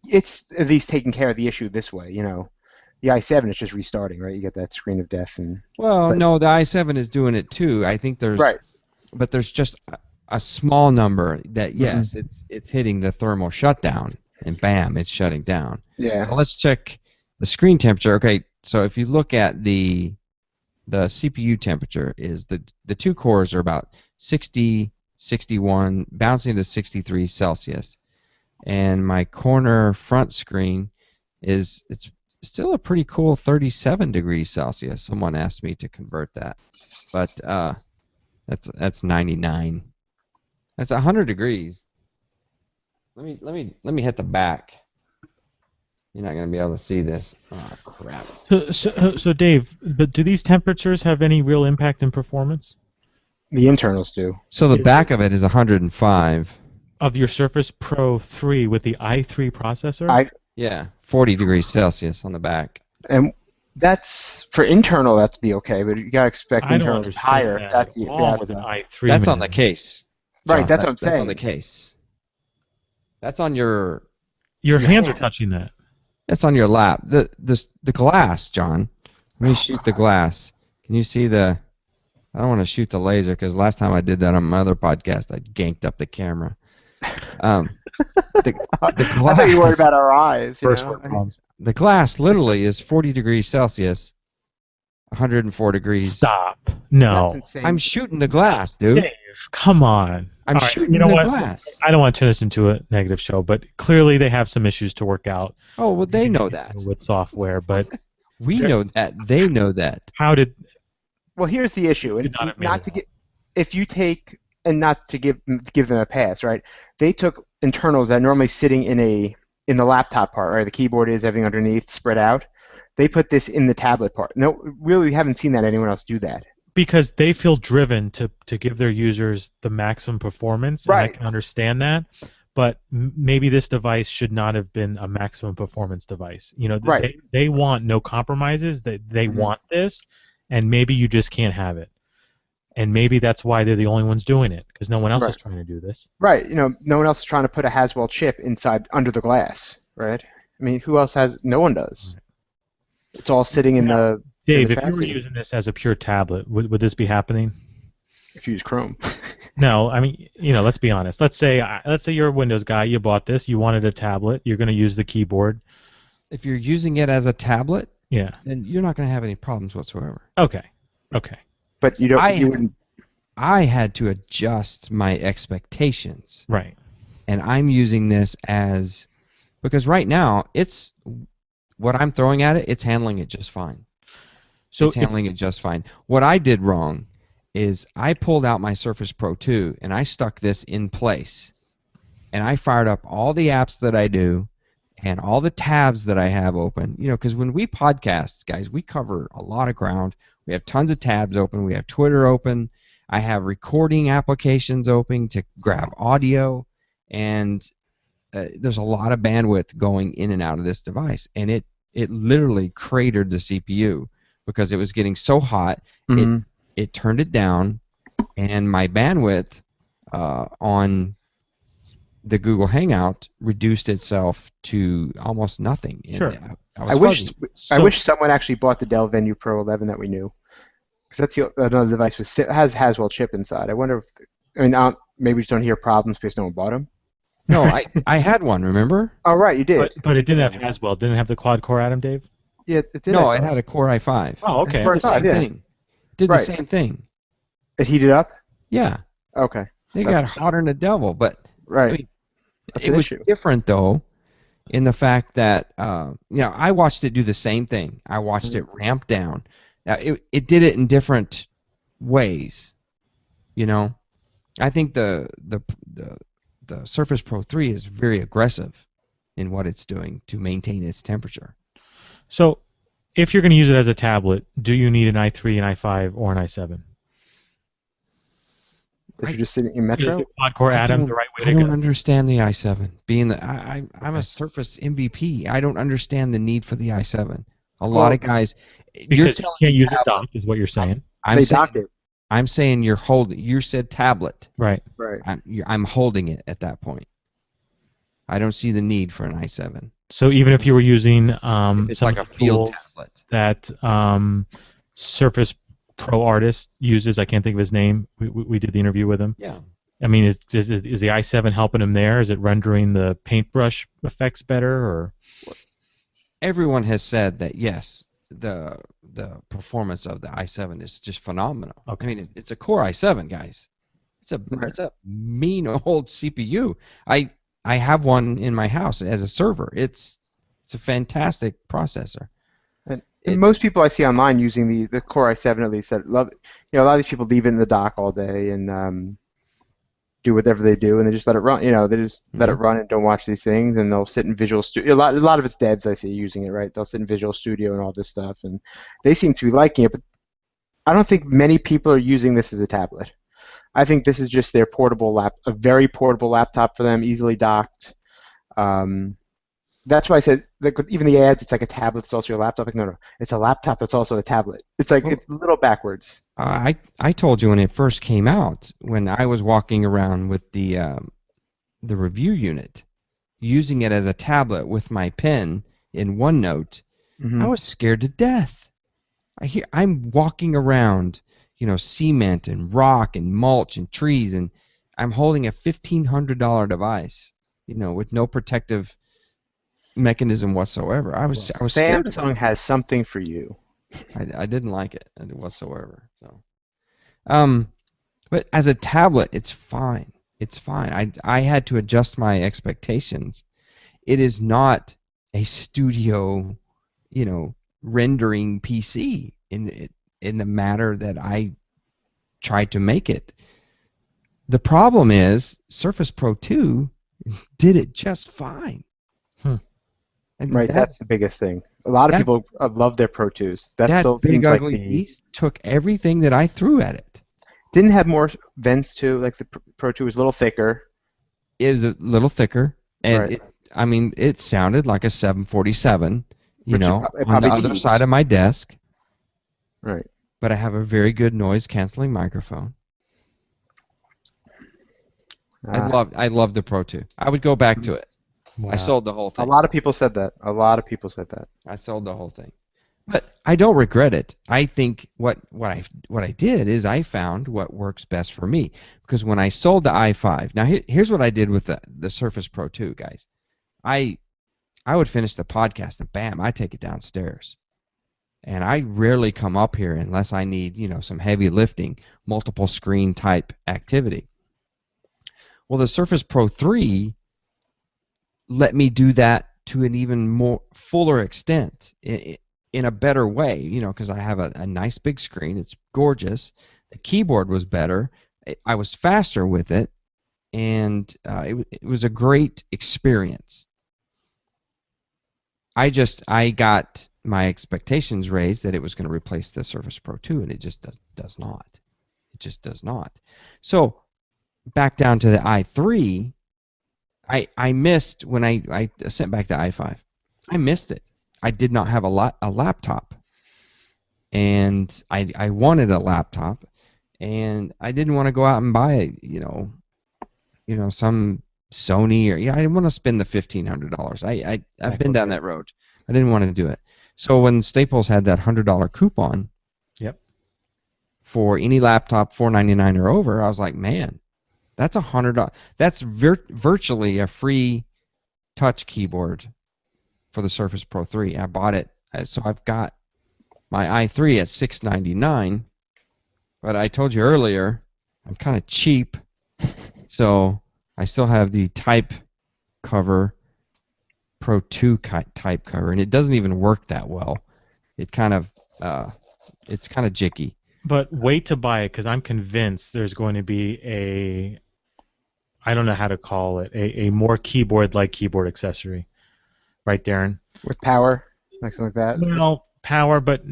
It's at least taking care of the issue this way. The i7 is just restarting, right? You get that screen of death No, the i7 is doing it too. I think but there's just a small number that yes, it's hitting the thermal shutdown, and bam, it's shutting down. Yeah. So let's check the screen temperature. Okay, so if you look at the CPU temperature, is the two cores are about 60, 61, bouncing to 63 Celsius, and my corner front screen it's still a pretty cool 37 degrees Celsius. Someone asked me to convert that, but that's 99. That's 100 degrees. Let me hit the back. You're not gonna be able to see this. Oh crap. So Dave, but do these temperatures have any real impact in performance The internals do. So the back of it is 105. of your Surface Pro 3 with the i3 processor? Yeah, 40 degrees Celsius on the back. And that's for internal. That'd be okay, but you gotta expect I don't internals understand higher. that That's at the all with an i3. That's on man. the case. Right, John. that's what I'm That's on saying. the case. That's on your Your hands are touching that. That's on your lap. The glass, John. Let me shoot the glass. Can you see the? I don't want to shoot the laser because last time I did that on my other podcast, I ganked up the camera. The I glass. thought you were worried about our eyes. First world problems. The glass literally is 40 degrees Celsius, 104 degrees. Stop. No. That's insane. I'm shooting the glass, dude. Dave, come on. I'm All right, shooting you know the what? glass. I don't want to turn this into a negative show, but clearly they have some issues to work out Oh, well, they know that. with software. But We know that. They know that. how did? Well, here's the issue, and Could not have made not it to up. get if you take and not to give them a pass, right? They took internals that are normally sitting in the laptop part, right? The keyboard is everything underneath spread out. They put this in the tablet part. No, really, we haven't seen that anyone else do that. Because they feel driven to give their users the maximum performance, and I Right. can understand that. But maybe this device should not have been a maximum performance device. Right. They want no compromises. They want this, and maybe you just can't have it. And maybe that's why they're the only ones doing it, because no one else is Right. trying to do this. Right. No one else is trying to put a Haswell chip inside under the glass, right? I mean, who else has? No one does. It's all sitting in the. Dave, the if you were chassis. using this as a pure tablet, would this be happening? If you use Chrome. No, I mean, let's be honest. Let's say you're a Windows guy. You bought this. You wanted a tablet. You're going to use the keyboard. If you're using it as a tablet, Yeah. then you're not going to have any problems whatsoever. Okay. Okay. But you wouldn't. I had to adjust my expectations, Right. and I'm using this because right now it's what I'm throwing at it. It's handling it just fine. So It's handling it just fine. What I did wrong is I pulled out my Surface Pro 2 and I stuck this in place, and I fired up all the apps that I do and all the tabs that I have open. Because when we podcast, guys, we cover a lot of ground. We have tons of tabs open. We have Twitter open. I have recording applications open to grab audio, and there's a lot of bandwidth going in and out of this device, and it literally cratered the CPU because it was getting so hot. Mhm. It turned it down, and my bandwidth on the Google Hangout reduced itself to almost nothing. And Sure. I was I So- wish someone actually bought the Dell Venue Pro 11 that we knew, because that's another device has Haswell chip inside. I wonder if maybe we just don't hear problems because no one bought them. No, I had one. Remember? Oh right, you did. But it didn't have Haswell. Didn't have the quad core Atom, Dave? Yeah, it did. No, I it thought. had a Core i5. Oh, okay. It did Core the same i5, yeah. thing. Did the Right. same thing. It heated up. Yeah, Okay, it That's- got hotter than the devil. But right. I mean, That's it an was issue. different though, in the fact that I watched it do the same thing. I watched it ramp down. Now, it did it in different ways. I think the Surface Pro 3 is very aggressive in what it's doing to maintain its temperature. So, if you're going to use it as a tablet, do you need an i3, an i5, or an i7? If you're just sitting in Is Metro. the quad core Atom the right way I to don't go? understand the i7. I'm a Surface MVP. I don't understand the need for the i7. A lot of guys. Because you can't use it docked, is what you're saying. They docked it. I'm saying you're holding. You said tablet. Right. Right. I'm holding it at that point. I don't see the need for an i7. So even if you were using It's some like a of the field tools tablet. that Surface Pro artist uses, I can't think of his name. We did the interview with him. Yeah. I mean, is the i7 helping him there? Is it rendering the paintbrush effects better, or? Everyone has said that yes, the performance of the i7 is just phenomenal. Okay. I mean, it's a Core i7, guys. It's a mean old CPU. I have one in my house as a server. It's a fantastic processor. And most people I see online using the Core i7 at least that love, a lot of these people leave it in the dock all day and do whatever they do, and they just let it run. They just let it run and don't watch these things, and they'll sit in Visual Studio. A lot of it's devs I see using it, right? They'll sit in Visual Studio and all this stuff, and they seem to be liking it. But I don't think many people are using this as a tablet. I think this is just their a very portable laptop for them, easily docked. That's why I said, like, even the ads, it's like a tablet that's also your laptop. Like, no, it's a laptop that's also a tablet. It's like it's a little backwards. I told you when it first came out, when I was walking around with the review unit, using it as a tablet with my pen in OneNote, I was scared to death. I'm walking around, cement and rock and mulch and trees, and I'm holding a $1,500 device, with no protective mechanism whatsoever. I was scared. Samsung has something for you. I didn't like it whatsoever. So, but as a tablet, it's fine. It's fine. I had to adjust my expectations. It is not a studio, rendering PC in the matter that I tried to make it. The problem is Surface Pro 2 did it just fine. And Right, that's the biggest thing. A lot of people love their Pro 2s. That still big seems like ugly beast took everything that I threw at it. Didn't have more vents too. Like the Pro 2 was a little thicker. It was a little thicker, and Right. it sounded like a 747, Which it on probably the other needs. side of my desk. Right. But I have a very good noise canceling microphone. I love the Pro 2. I would go back to it. Wow. I sold the whole A thing. lot of people said that. A lot of people said that. I sold the whole thing. But I don't regret it. I think what I did is I found what works best for me. Because when I sold the i5, now here's what I did with the Surface Pro 2, guys. I would finish the podcast and bam, I take it downstairs. And I rarely come up here unless I need, some heavy lifting, multiple screen type activity. Well, the Surface Pro 3 let me do that to an even more fuller extent in a better way, because I have a nice big screen. It's gorgeous. The keyboard was better. I was faster with it, and it was a great experience. I got my expectations raised that it was going to replace the Surface Pro 2, and it just does not. It just does not. So back down to the i3, I missed when I sent back the i5. I missed it. I did not have a laptop, and I wanted a laptop, and I didn't want to go out and buy some Sony or I didn't want to spend the $1,500. I've been down that road. I didn't want to do it. So when Staples had that $100 coupon, yep, for any laptop $499 or over, I was like, man, that's $100. That's virtually a free touch keyboard for the Surface Pro 3. I bought it, so I've got my i3 at $699. But I told you earlier, I'm kind of cheap, so I still have the Type cover, Pro 2 Type cover, and it doesn't even work that well. It's kind of jicky. But wait to buy it, because I'm convinced there's going to be I don't know how to call it, a more keyboard-like keyboard accessory. Right, Darren? With power, something like that. No power, but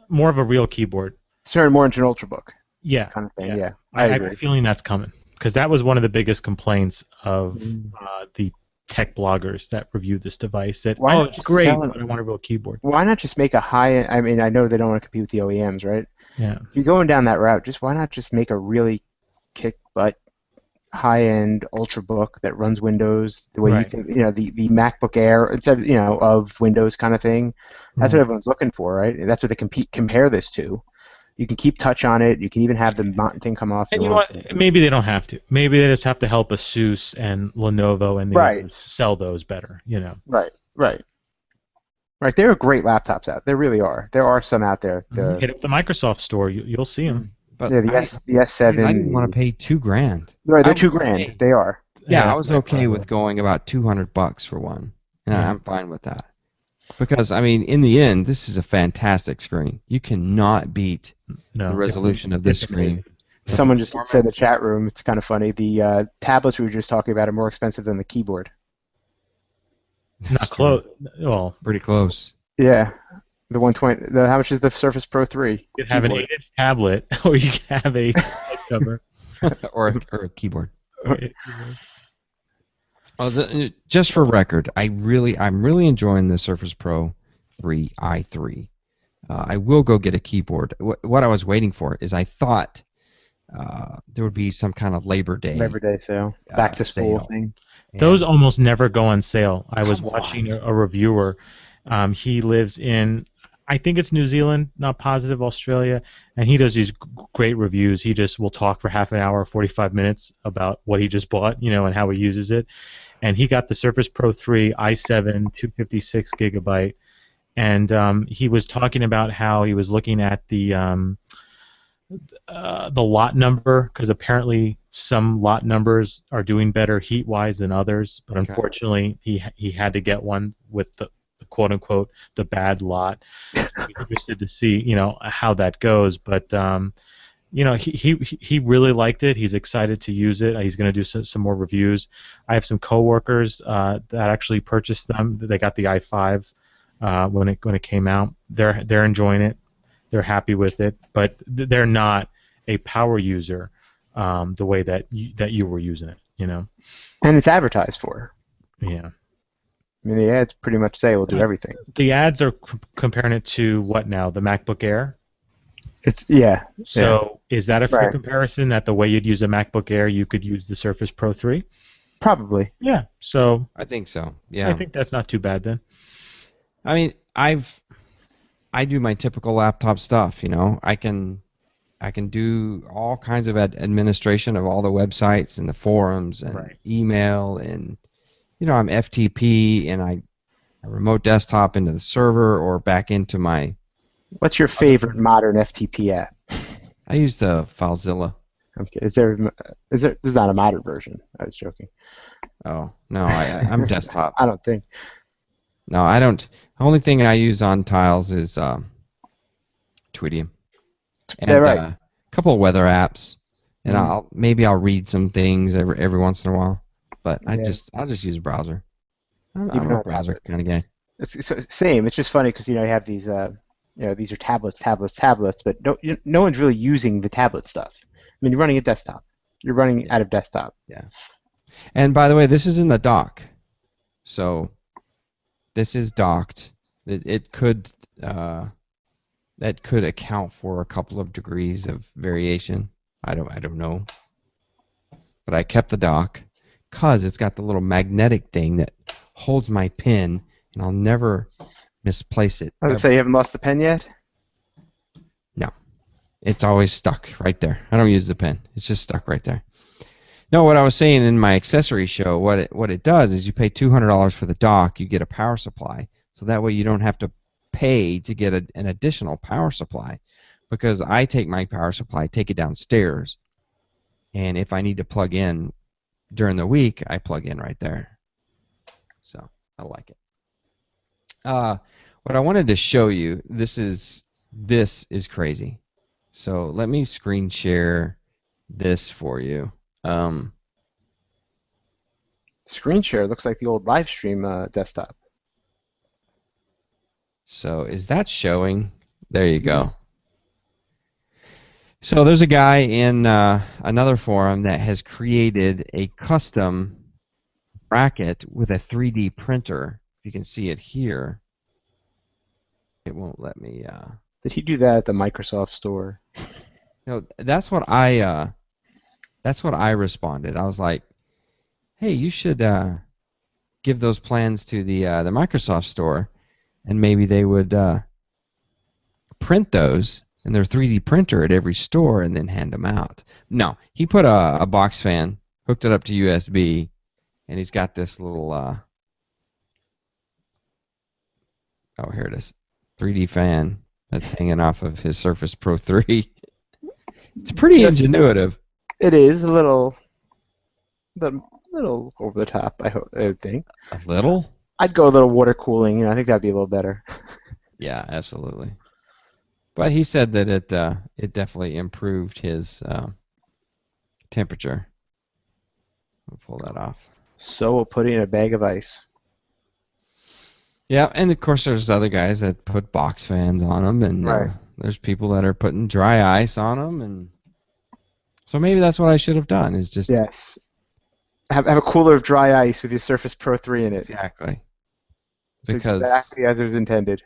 more of a real keyboard. Turn more into an Ultrabook. Yeah. Kind of thing. Yeah. I have a feeling that's coming, because that was one of the biggest complaints of the tech bloggers that reviewed this device. That it's great, but I want a real keyboard. Why not just make a high-end? I mean, I know they don't want to compete with the OEMs, right? Yeah. If you're going down that route, why not just make a really kick-butt high-end Ultrabook that runs Windows the way you think, the MacBook Air instead, of Windows kind of thing. That's what everyone's looking for, right? That's what they compare this to. You can keep touch on it. You can even have the mount thing come off. And you know what? Maybe they don't have to. Maybe they just have to help ASUS and Lenovo and the others sell those better. Right. There are great laptops out. There really are. There are some out there. Hit up the Microsoft store. You'll see them. But the S7. I didn't want to pay $2,000. Right, they're $2,000. They are. Yeah, I was okay with going about $200 for one, and I'm fine with that. Because in the end, this is a fantastic screen. You cannot beat the resolution of this screen. Someone just said in the chat room, it's kind of funny. The tablets we were just talking about are more expensive than the keyboard. Not close. Well, pretty close. Yeah. The 120. How much is the Surface Pro 3? You can have an 8-inch tablet, or you can have a cover, or a keyboard. Just for record, I'm really enjoying the Surface Pro 3 i3. I will go get a keyboard. What I was waiting for is I thought there would be some kind of Labor Day sale, back to school thing. Those almost never go on sale. I was watching a reviewer. He lives in, I think it's New Zealand, not positive, Australia, and he does these great reviews. He just will talk for half an hour, 45 minutes about what he just bought, and how he uses it. And he got the Surface Pro 3 i7 256 gigabyte, and he was talking about how he was looking at the lot number, because apparently some lot numbers are doing better heat-wise than others, but unfortunately he had to get one with the quote unquote the bad lot. So he's interested to see how that goes, but he really liked it. He's excited to use it. He's going to do some more reviews. I have some coworkers that actually purchased them. They got the i5 when it came out. They're enjoying it. They're happy with it, but they're not a power user the way that you were using it. And it's advertised for. Yeah. I mean, the ads pretty much say we'll do everything. The ads are comparing it to what now? The MacBook Air? So is that a fair comparison, that the way you'd use a MacBook Air, you could use the Surface Pro 3? Probably. Yeah. So I think so. Yeah. I think that's not too bad then. I mean, I do my typical laptop stuff. I can do all kinds of administration of all the websites and the forums and Right. email, and I'm FTP, and I remote desktop into the server or back into my What's your other. favorite modern FTP app? I use the FileZilla. Okay. This is not a modern version. I was joking. Oh no, I'm desktop. I don't think. No, I don't. The only thing I use on Tiles is Twidium Yeah, and right. a couple of weather apps, and Mm, I'll read some things every once in a while. But yeah. I'll just use a browser. I'm Even a on a browser tablet. kind of guy. It's same. It's just funny because you have these these are tablets, but no one's really using the tablet stuff. I mean, you're running a desktop. You're running Yeah, out of desktop. yeah. And by the way, this is in the dock, so this is docked. It could that could account for a couple of degrees of variation. I don't know, but I kept the dock because it's got the little magnetic thing that holds my pin, and I'll never misplace it I would say ever. you haven't lost the pen yet. No, it's always stuck right there. I don't use the pin. It's just stuck right there. No, what I was saying in my accessory show, what it does is you pay $200 for the dock, you get a power supply, so that way you don't have to pay to get an additional power supply, because I take my power supply, take it downstairs, and if I need to plug in during the week, I plug in right there. So I like it. What I wanted to show you, this is crazy. So let me screen share this for you. Um, Screen share looks like the old live stream desktop. so is that showing? There you Mhm. go. So there's a guy in another forum that has created a custom bracket with a 3D printer. You can see it here. It won't let me. Did he do that at the Microsoft store? That's what I responded. I was like, "Hey, you should give those plans to the Microsoft store, and maybe they would print those in their 3D printer at every store and then hand them out." No, he put a box fan, hooked it up to USB, and he's got this little oh, here it is, 3D fan that's hanging off of his Surface Pro 3. It's pretty Yes, ingenuitive. it is a little over the top. I would think. A little? I'd go a little water cooling. I think that'd be a little better. Yeah, absolutely. But he said that it definitely improved his temperature. We'll pull that off. So we'll put it in a bag of ice. Yeah, and of course there's other guys that put box fans on them, and Right. there's people that are putting dry ice on them, and so maybe that's what I should have done, is just Yes. Have a cooler of dry ice with your Surface Pro 3 in it. exactly, So because exactly as it was intended.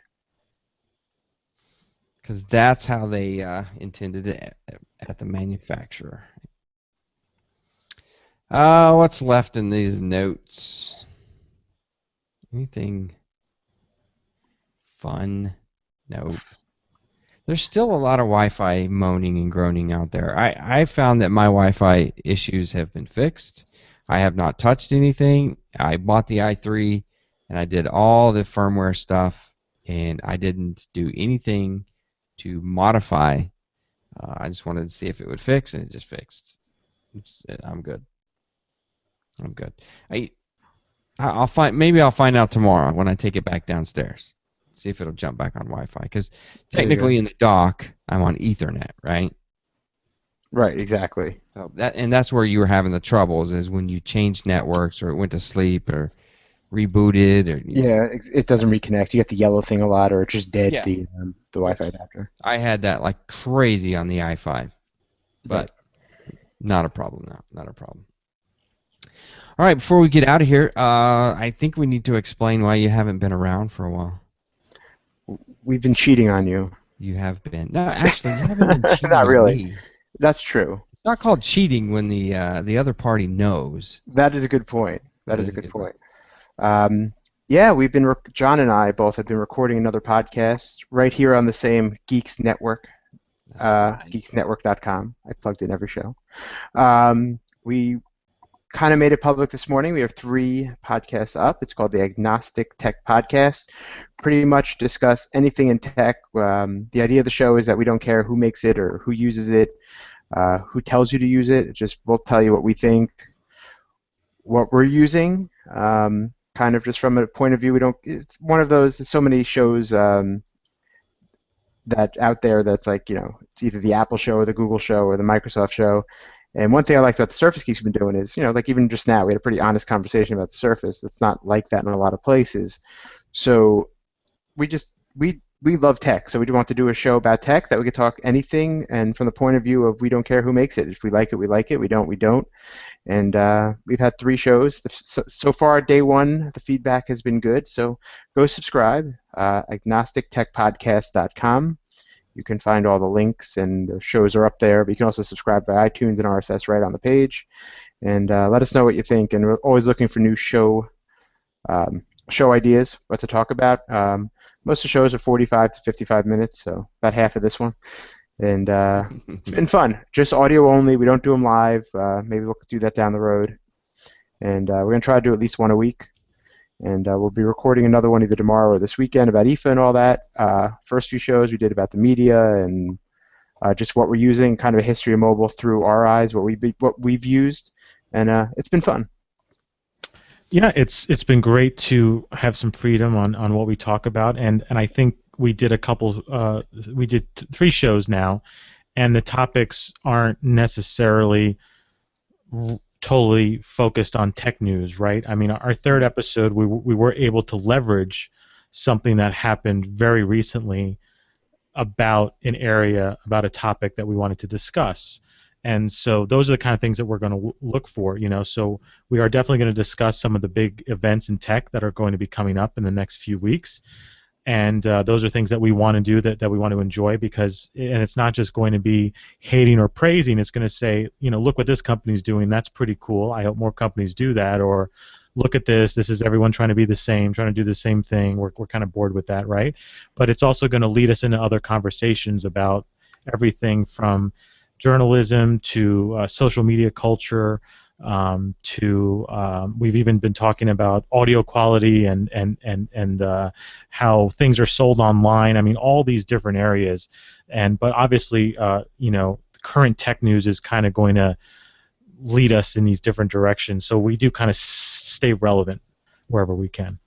that's how they intended it at the manufacturer. What's left in these notes? Anything fun? Nope. There's still a lot of Wi-Fi moaning and groaning out there. I found that my Wi-Fi issues have been fixed. I have not touched anything. I bought the i3 and I did all the firmware stuff, and I didn't do anything to modify. I just wanted to see if it would fix, and it just fixed. I'm good. I'm good. I maybe I'll find out tomorrow when I take it back downstairs. See if it'll jump back on Wi-Fi, because There you go. technically in the dock I'm on Ethernet, right? Right, exactly. So that's where you were having the troubles, is when you changed networks or it went to sleep or rebooted or Yeah, it doesn't reconnect. You get the yellow thing a lot, or it's just dead, yeah. the Wi-Fi adapter. I had that like crazy on the i5, but not a problem now. Not a problem. All right, before we get out of here, I think we need to explain why you haven't been around for a while. We've been cheating on you. You have been. No, actually, you haven't been cheating Not on really. me. That's true. It's not called cheating when the other party knows. That is a good point. That That is a is a good good point. point. Yeah, John and I both have been recording another podcast right here on the same Geeks Network, That's right. geeksnetwork.com. I plugged in every show. We kind of made it public this morning. We have 3 podcasts up. It's called the Agnostic Tech Podcast. Pretty much discuss anything in tech. The idea of the show is that we don't care who makes it or who uses it, who tells you to use it. Just we'll tell you what we think, what we're using. Kind of just from a point of view, we don't. It's one of those. There's so many shows that out there that's like it's either the Apple show or the Google show or the Microsoft show. And one thing I like about the Surface Geeks we've been doing is, like even just now, we had a pretty honest conversation about the Surface. It's not like that in a lot of places. So we love tech. So we want to do a show about tech that we could talk anything, and from the point of view of we don't care who makes it. If we like it, we like it. We don't, we don't. And we've had 3 shows. So far, day 1, the feedback has been good. So go subscribe, agnostictechpodcast.com. You can find all the links, and the shows are up there. But you can also subscribe by iTunes and RSS right on the page. And let us know what you think. And we're always looking for new show ideas, what to talk about. Most of the shows are 45 to 55 minutes, so about half of this one. And it's been fun. Just audio only. We don't do them live. Maybe we'll do that down the road. And we're going to try to do at least one a week. And we'll be recording another one either tomorrow or this weekend about IFA and all that. First few shows we did about the media and just what we're using, kind of a history of mobile through our eyes, what we've used, and it's been fun. Yeah, it's been great to have some freedom on what we talk about, and I think we did we did 3 shows now, and the topics aren't necessarily totally focused on tech news, right? I mean, our 3rd episode, we were able to leverage something that happened very recently about about a topic that we wanted to discuss. And so those are the kind of things that we're going to look for, So we are definitely going to discuss some of the big events in tech that are going to be coming up in the next few weeks. And those are things that we want to do, that we want to enjoy, and it's not just going to be hating or praising. It's going to say, look what this company's doing. That's pretty cool. I hope more companies do that. Or look at this. This is everyone trying to be the same, trying to do the same thing. We're kind of bored with that, right? But it's also going to lead us into other conversations about everything from journalism to social media culture, we've even been talking about audio quality and how things are sold online. I mean, all these different areas. But obviously, current tech news is kind of going to lead us in these different directions. So we do kind of stay relevant wherever we can.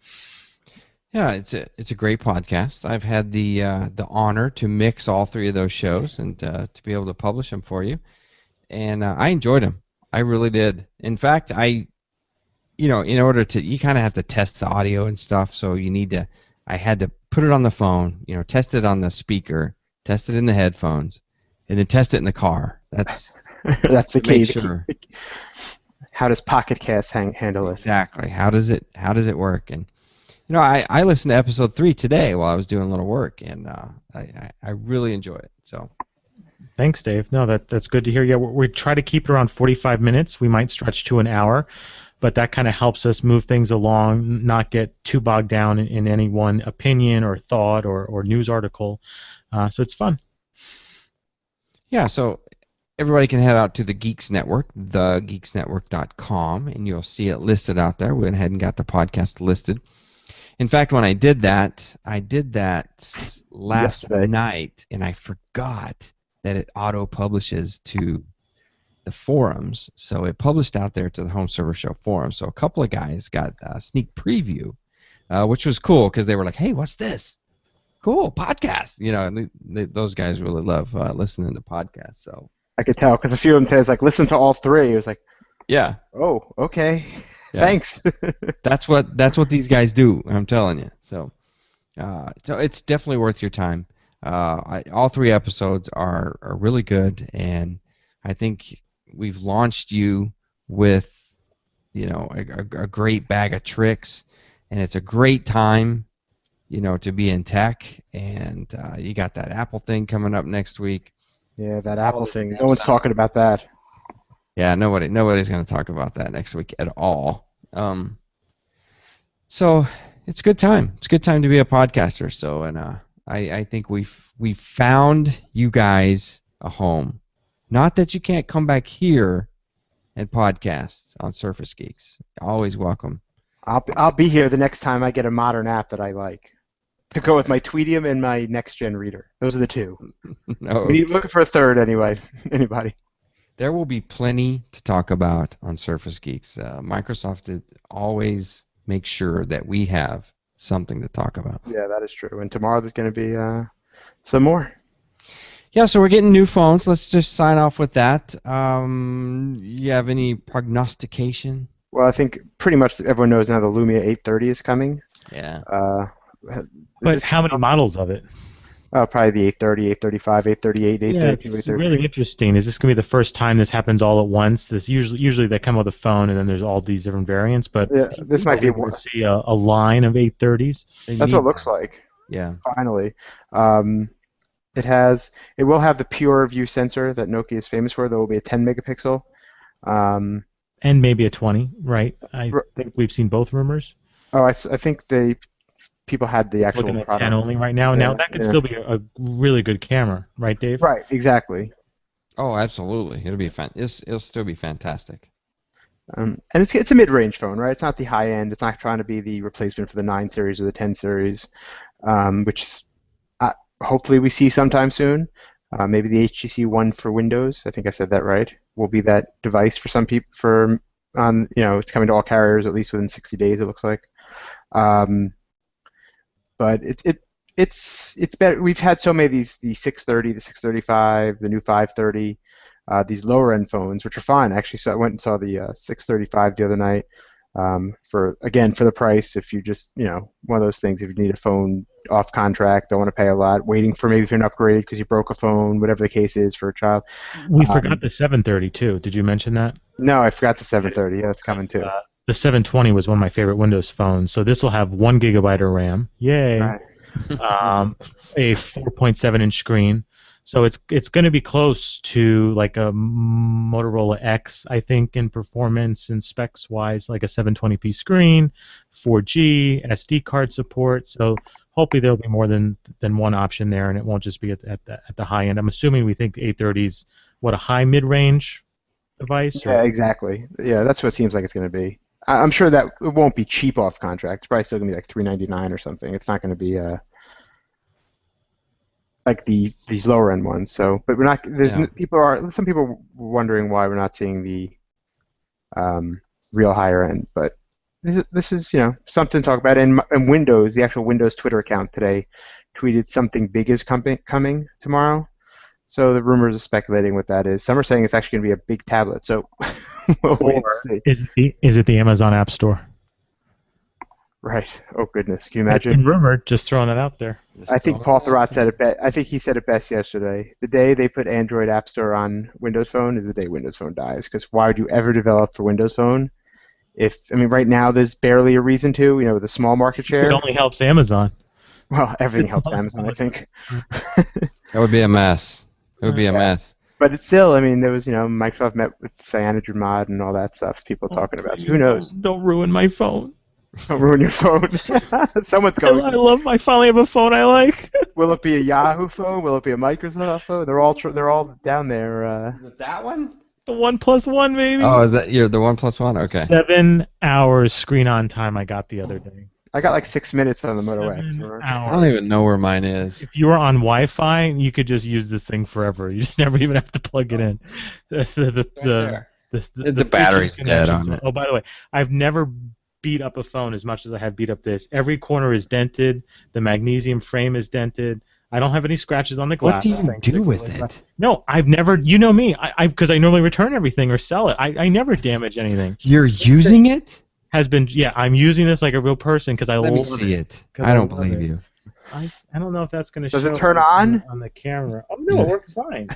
Yeah, it's a great podcast. I've had the honor to mix all 3 of those shows and to be able to publish them for you, and I enjoyed them. I really did. In fact, in order to, you kind of have to test the audio and stuff. So I had to put it on the phone, test it on the speaker, test it in the headphones, and then test it in the car. That's that's the key. Sure. How does Pocket Cast handle it? Exactly. How does it work? And I listened to episode 3 today while I was doing a little work, and I really enjoy it. So. Thanks, Dave. No, that's good to hear. Yeah, we try to keep it around 45 minutes. We might stretch to an hour, but that kind of helps us move things along, not get too bogged down in any one opinion or thought or news article. So it's fun. Yeah, so everybody can head out to the Geeks Network, thegeeksnetwork.com, and you'll see it listed out there. We went ahead and got the podcast listed. In fact, when I did that last night, and I forgot that it auto-publishes to the forums. So it published out there to the Home Server Show forum. So a couple of guys got a sneak preview, which was cool because they were like, hey, what's this? Cool, podcast. And those guys really love listening to podcasts. So I could tell because a few of them said, like, listen to all 3. It was like, yeah. Oh, okay. Yeah. Thanks. That's what these guys do. I'm telling you. So it's definitely worth your time. All 3 episodes are really good, and I think we've launched you with a great bag of tricks, and it's a great time to be in tech, and you got that Apple thing coming up next week. Yeah, that Apple thing. No one's talking about that. Yeah, nobody's going to talk about that next week at all. So it's a good time. It's a good time to be a podcaster. So, and I think we found you guys a home. Not that you can't come back here and podcast on Surface Geeks. Always welcome. I'll be here the next time I get a modern app that I like to go with my Tweetium and my next gen reader. Those are the two. No, Looking for a third anyway. Anybody? there will be plenty to talk about on Surface Geeks. Microsoft always makes sure that we have something to talk about. Yeah, that is true. And tomorrow there's going to be some more. Yeah, so we're getting new phones. Let's just sign off with that. You have any prognostication? Well, I think pretty much everyone knows now the Lumia 830 is coming. Yeah. But how many models of it? Probably the 830, 835, 838, Yeah, 832, it's 830. really interesting. Is this going to be the first time this happens all at once? This usually they come with a phone and then there's all these different variants, but Yeah, this might be we're going one. to see a line of 830s. That's what it looks like. Yeah. Finally. It will have the pure view sensor that Nokia is famous for. There will be a 10 megapixel. And maybe a 20, right? I think we've seen both rumors. I think people had the actual Looking at product. 10 only right now. Yeah, Now that could still be a really good camera, right, Dave? Right, exactly. Oh, absolutely. It'll still be fantastic. And it's a mid-range phone, right? It's not the high end. It's not trying to be the replacement for the 9 series or the 10 series, which hopefully we see sometime soon. Maybe the HTC One for Windows. I think I said that right. Will be that device for some people. It's coming to all carriers at least within 60 days. It looks like. But it's better. We've had so many of these, the 630, the 635, the new 530, these lower end phones, which are fine. Actually, so I went and saw the 635 the other night. For the price, if you just one of those things, if you need a phone off contract, don't want to pay a lot, waiting for maybe for an upgrade because you broke a phone, whatever the case is for a child. We forgot the 730 too. Did you mention that? No, I forgot the 730. Yeah, it's coming too. The 720 was one of my favorite Windows phones. So this will have 1 gigabyte of RAM. Yay! Right. A 4.7-inch screen. So it's going to be close to like a Motorola X, I think, in performance and specs wise, like a 720p screen, 4G, SD card support. So hopefully there'll be more than one option there, and it won't just be at the high end. I'm assuming we think the 830 is a high mid-range device. Yeah, exactly. Yeah, that's what it seems like it's going to be. I'm sure that it won't be cheap off contract. It's probably still going to be like $399 or something. It's not going to be like these lower end ones. So, but we're not. Some people are wondering why we're not seeing the real higher end. But this is something to talk about. And Windows, the actual Windows Twitter account today, tweeted something big is coming tomorrow. So the rumors are speculating what that is. Some are saying it's actually going to be a big tablet. So we'll wait and see. Is it the Amazon App Store? Right. Oh goodness. Can you It's imagine? been rumored. Just throwing it out there. I think Paul Thurrott said it best. I think he said it best yesterday. The day they put Android App Store on Windows Phone is the day Windows Phone dies. Because why would you ever develop for Windows Phone? Right now there's barely a reason to. With a small market share. It only helps Amazon. Well, everything helps Amazon, I think. That would be a mess. It would be a mess. But it's still, there was, Microsoft met with Cyanogen Mod and all that stuff. People talking about. Who knows? Don't ruin my phone. Don't ruin your phone. Someone's going. I finally have a phone I like. Will it be a Yahoo phone? Will it be a Microsoft phone? They're all down there. Is it that one? The 1+1, maybe. Oh, is that the 1+1? Okay. 7 hours screen on time I got the other day. I got like 6 minutes on the Moto X. 7 I don't even know where mine is. If you were on Wi-Fi, you could just use this thing forever. You just never even have to plug it in. The battery's dead on it. Oh, by the way, I've never beat up a phone as much as I have beat up this. Every corner is dented. The magnesium frame is dented. I don't have any scratches on the glass. What do you do with it? No, I've never. You know me. Because I normally return everything or sell it. I never damage anything. You're using it? I'm using this like a real person because I Let me see it. I don't believe you. I don't know if that's going to show. Does it turn on the camera? Oh no, it works fine.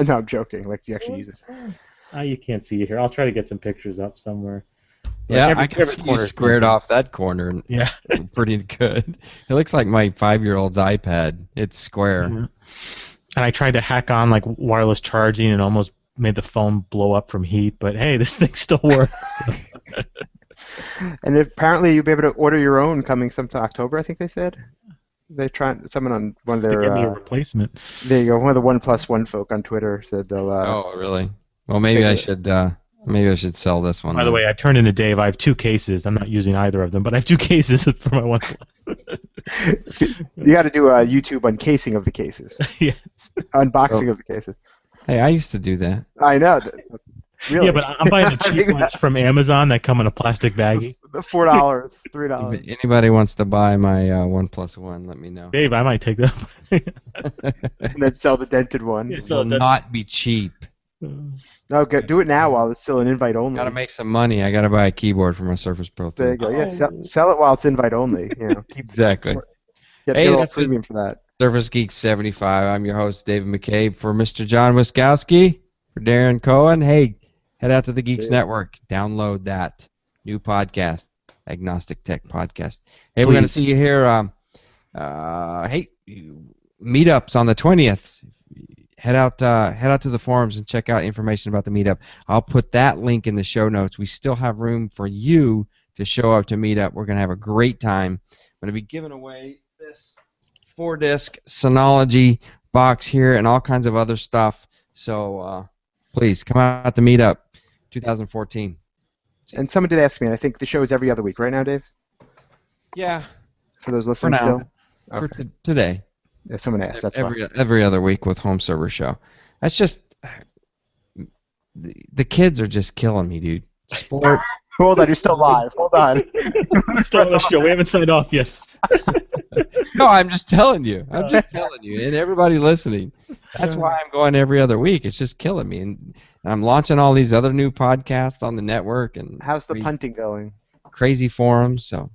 No, I'm joking. Like you actually use it. You can't see it here. I'll try to get some pictures up somewhere. But yeah, I can see you squared off that corner. Yeah, pretty good. It looks like my 5-year-old's iPad. It's square. Mm-hmm. And I tried to hack on like wireless charging and almost made the phone blow up from heat. But hey, this thing still works. And apparently you'll be able to order your own coming sometime October, I think they said. They tried someone on one of To their get me a replacement. there you go, one of the 1+1 folk on Twitter said they'll Oh, really? Well, make maybe I should sell this one By the then. way, I turned into Dave. I have 2 cases. I'm not using either of them, but I have 2 cases for my OnePlus. You got to do a YouTube uncasing of the cases, Yes. unboxing of the cases. Hey, I used to do that. I know. Really? Yeah, but I'm buying the cheap ones from Amazon that come in a plastic baggie. $4, $3. If anybody wants to buy my 1+1, let me know. Dave, I might take that. And then sell the dented one. Yeah, It will that- not be cheap. No, do it now while it's still an invite only. Gotta make some money. I gotta buy a keyboard for my Surface Pro 3. There you go. Yeah, sell it while it's invite only. Exactly. Get Hey, a little that's what- premium for that. Surface Geek 75. I'm your host, David McCabe. For Mr. John Wiskowski, for Darren Cohen. Hey, head out to the Geeks Network. Download that new podcast, Agnostic Tech Podcast. Hey, we're going to Please. see you here. Meetups on the 20th. Head out to the forums and check out information about the meetup. I'll put that link in the show notes. We still have room for you to show up to meetup. We're going to have a great time. I'm going to be giving away this 4-disc Synology box here and all kinds of other stuff. So please come out to meetup 2014. And someone did ask me, and I think the show is every other week, right now, Dave? Yeah, For those listening now. still? for Okay. today. Yeah, someone asked. That's why. Every other week with home server show. That's just the kids are just killing me, dude. Sports. Hold on, you're still live. Hold on. Still on the show. We haven't signed off yet. No, I'm just telling you. I'm just telling you, and everybody listening. That's why I'm going every other week. It's just killing me, and I'm launching all these other new podcasts on the network and How's the punting going? crazy forums. So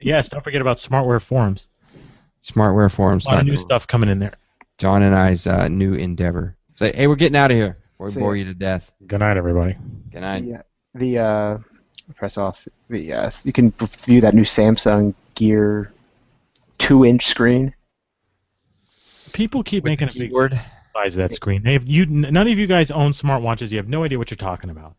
Yes, don't forget about Smartware Forums. smartware forums. A lot of new stuff coming in there. John and I's new endeavor. Say, hey, we're getting out of here. Before we See bore ya. you to death. Good night, everybody. Good night. Press off. You can view that new Samsung Gear 2-inch screen. People keep With making a the big keyboard. size of that screen. None of you guys own smartwatches. You have no idea what you're talking about.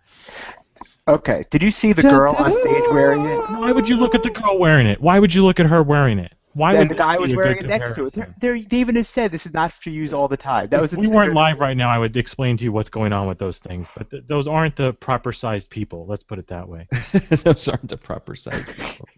Okay. Did you see the girl on stage wearing it? Why would you look at the girl wearing it? Why would you look at her wearing it? Why And would the guy this was be a wearing good it next to it. comparison? David has said this is not to use all the time. That was If we weren't live right now, I would explain to you what's going on with those things. But those aren't the proper sized people. Let's put it that way. Those aren't the proper size people.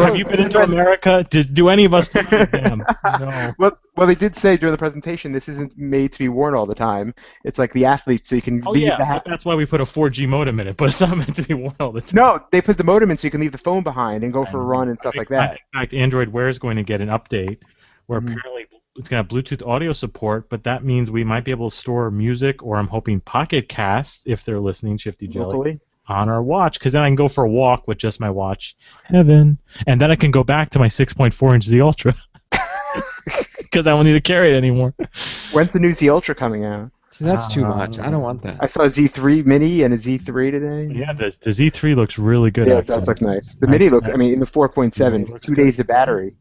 Have you been into America? Do any of us look like them? No. Well, they did say during the presentation this isn't made to be worn all the time. It's like the athlete, so you can Oh leave yeah, the but that's why we put a 4G modem in it. But it's not meant to be worn all the time. No, they put the modem in so you can leave the phone behind and go for a run and stuff like that. In fact, Android Wear is going to get an update where Mhm. apparently it's going to have Bluetooth audio support, but that means we might be able to store music, or I'm hoping Pocket Cast, if they're listening, Shifty Jelly, Locally. on our watch, because then I can go for a walk with just my watch. Heaven. And then I can go back to my 6.4-inch Z Ultra. Because I don't need to carry it anymore. When's the new Z Ultra coming out? See, that's too much. I don't want I that. saw a Z3 Mini and a Z3 today. Yeah, the Z3 looks really good. Yeah, it actually. does look nice. The Nice. Mini looks, I mean, in the 4.7, It looks 2 days of battery.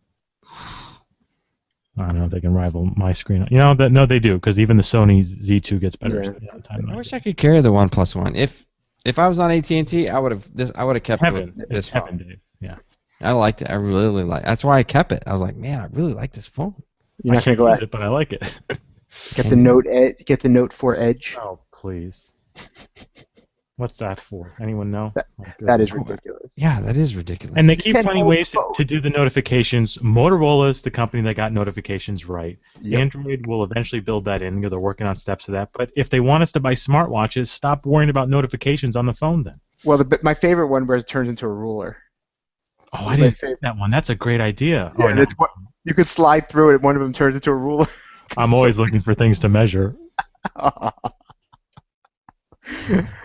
I don't know if they can rival my screen. You know, no, they do, because even the Sony Z2 gets better. Yeah. screen time than I I wish do. I could carry the OnePlus One. If I was on AT&T, I would have kept Heaven. with It's this phone. heaven, Dave. Yeah. I liked it. I really like. That's why I kept it. I was like, man, I really like this phone. You're not going to go use out, it, but I like it. get the Note Edge, get the Note 4 Edge. Oh, please. What's that for? Anyone know? That- Oh, That is goodness. ridiculous. Yeah, that is ridiculous. And they keep can't finding hold ways the phone. to do the notifications. Motorola's the company that got notifications right. Yep. Android will eventually build that in. They're working on steps of that. But if they want us to buy smartwatches, stop worrying about notifications on the phone then. Well, my favorite one where it turns into a ruler. Oh, That's I my didn't favorite. see that one. That's a great idea. Yeah, Oh, and no. it's what you could slide through it, and one of them turns into a ruler. I'm always looking for things to measure.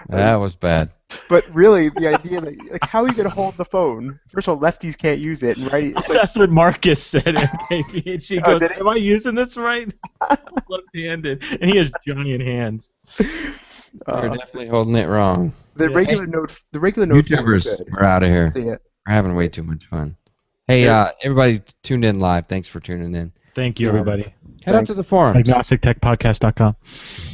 that was bad. But really, the idea that, like, how are you going to hold the phone? First of all, lefties can't use it, and righty. It's like, That's what Marcus said. And she Oh, goes, did he? am I using this right? Left-handed. And he has giant hands. You're definitely holding it wrong. the Yeah. regular Note 4 is YouTubers, good. we're out of here. See it. We're having way too much fun. Hey, Yeah. everybody tuned in live. Thanks for tuning in. Thank you, Yeah. everybody. Head out to Thanks. the forums. AgnosticTechPodcast.com.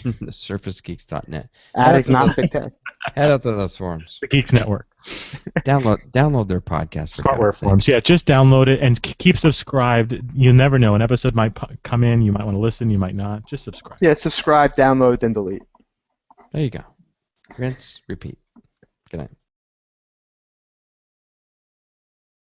SurfaceGeeks.net. Agnostic Tech. Head out to those forums. The Geeks Network. Download their podcast for Smartware God's sake. forums. Yeah, just download it and keep subscribed. You never know. An episode might come in. You might want to listen. You might not. Just subscribe. Yeah, subscribe, download, then delete. There you go. Rinse, repeat. Good night.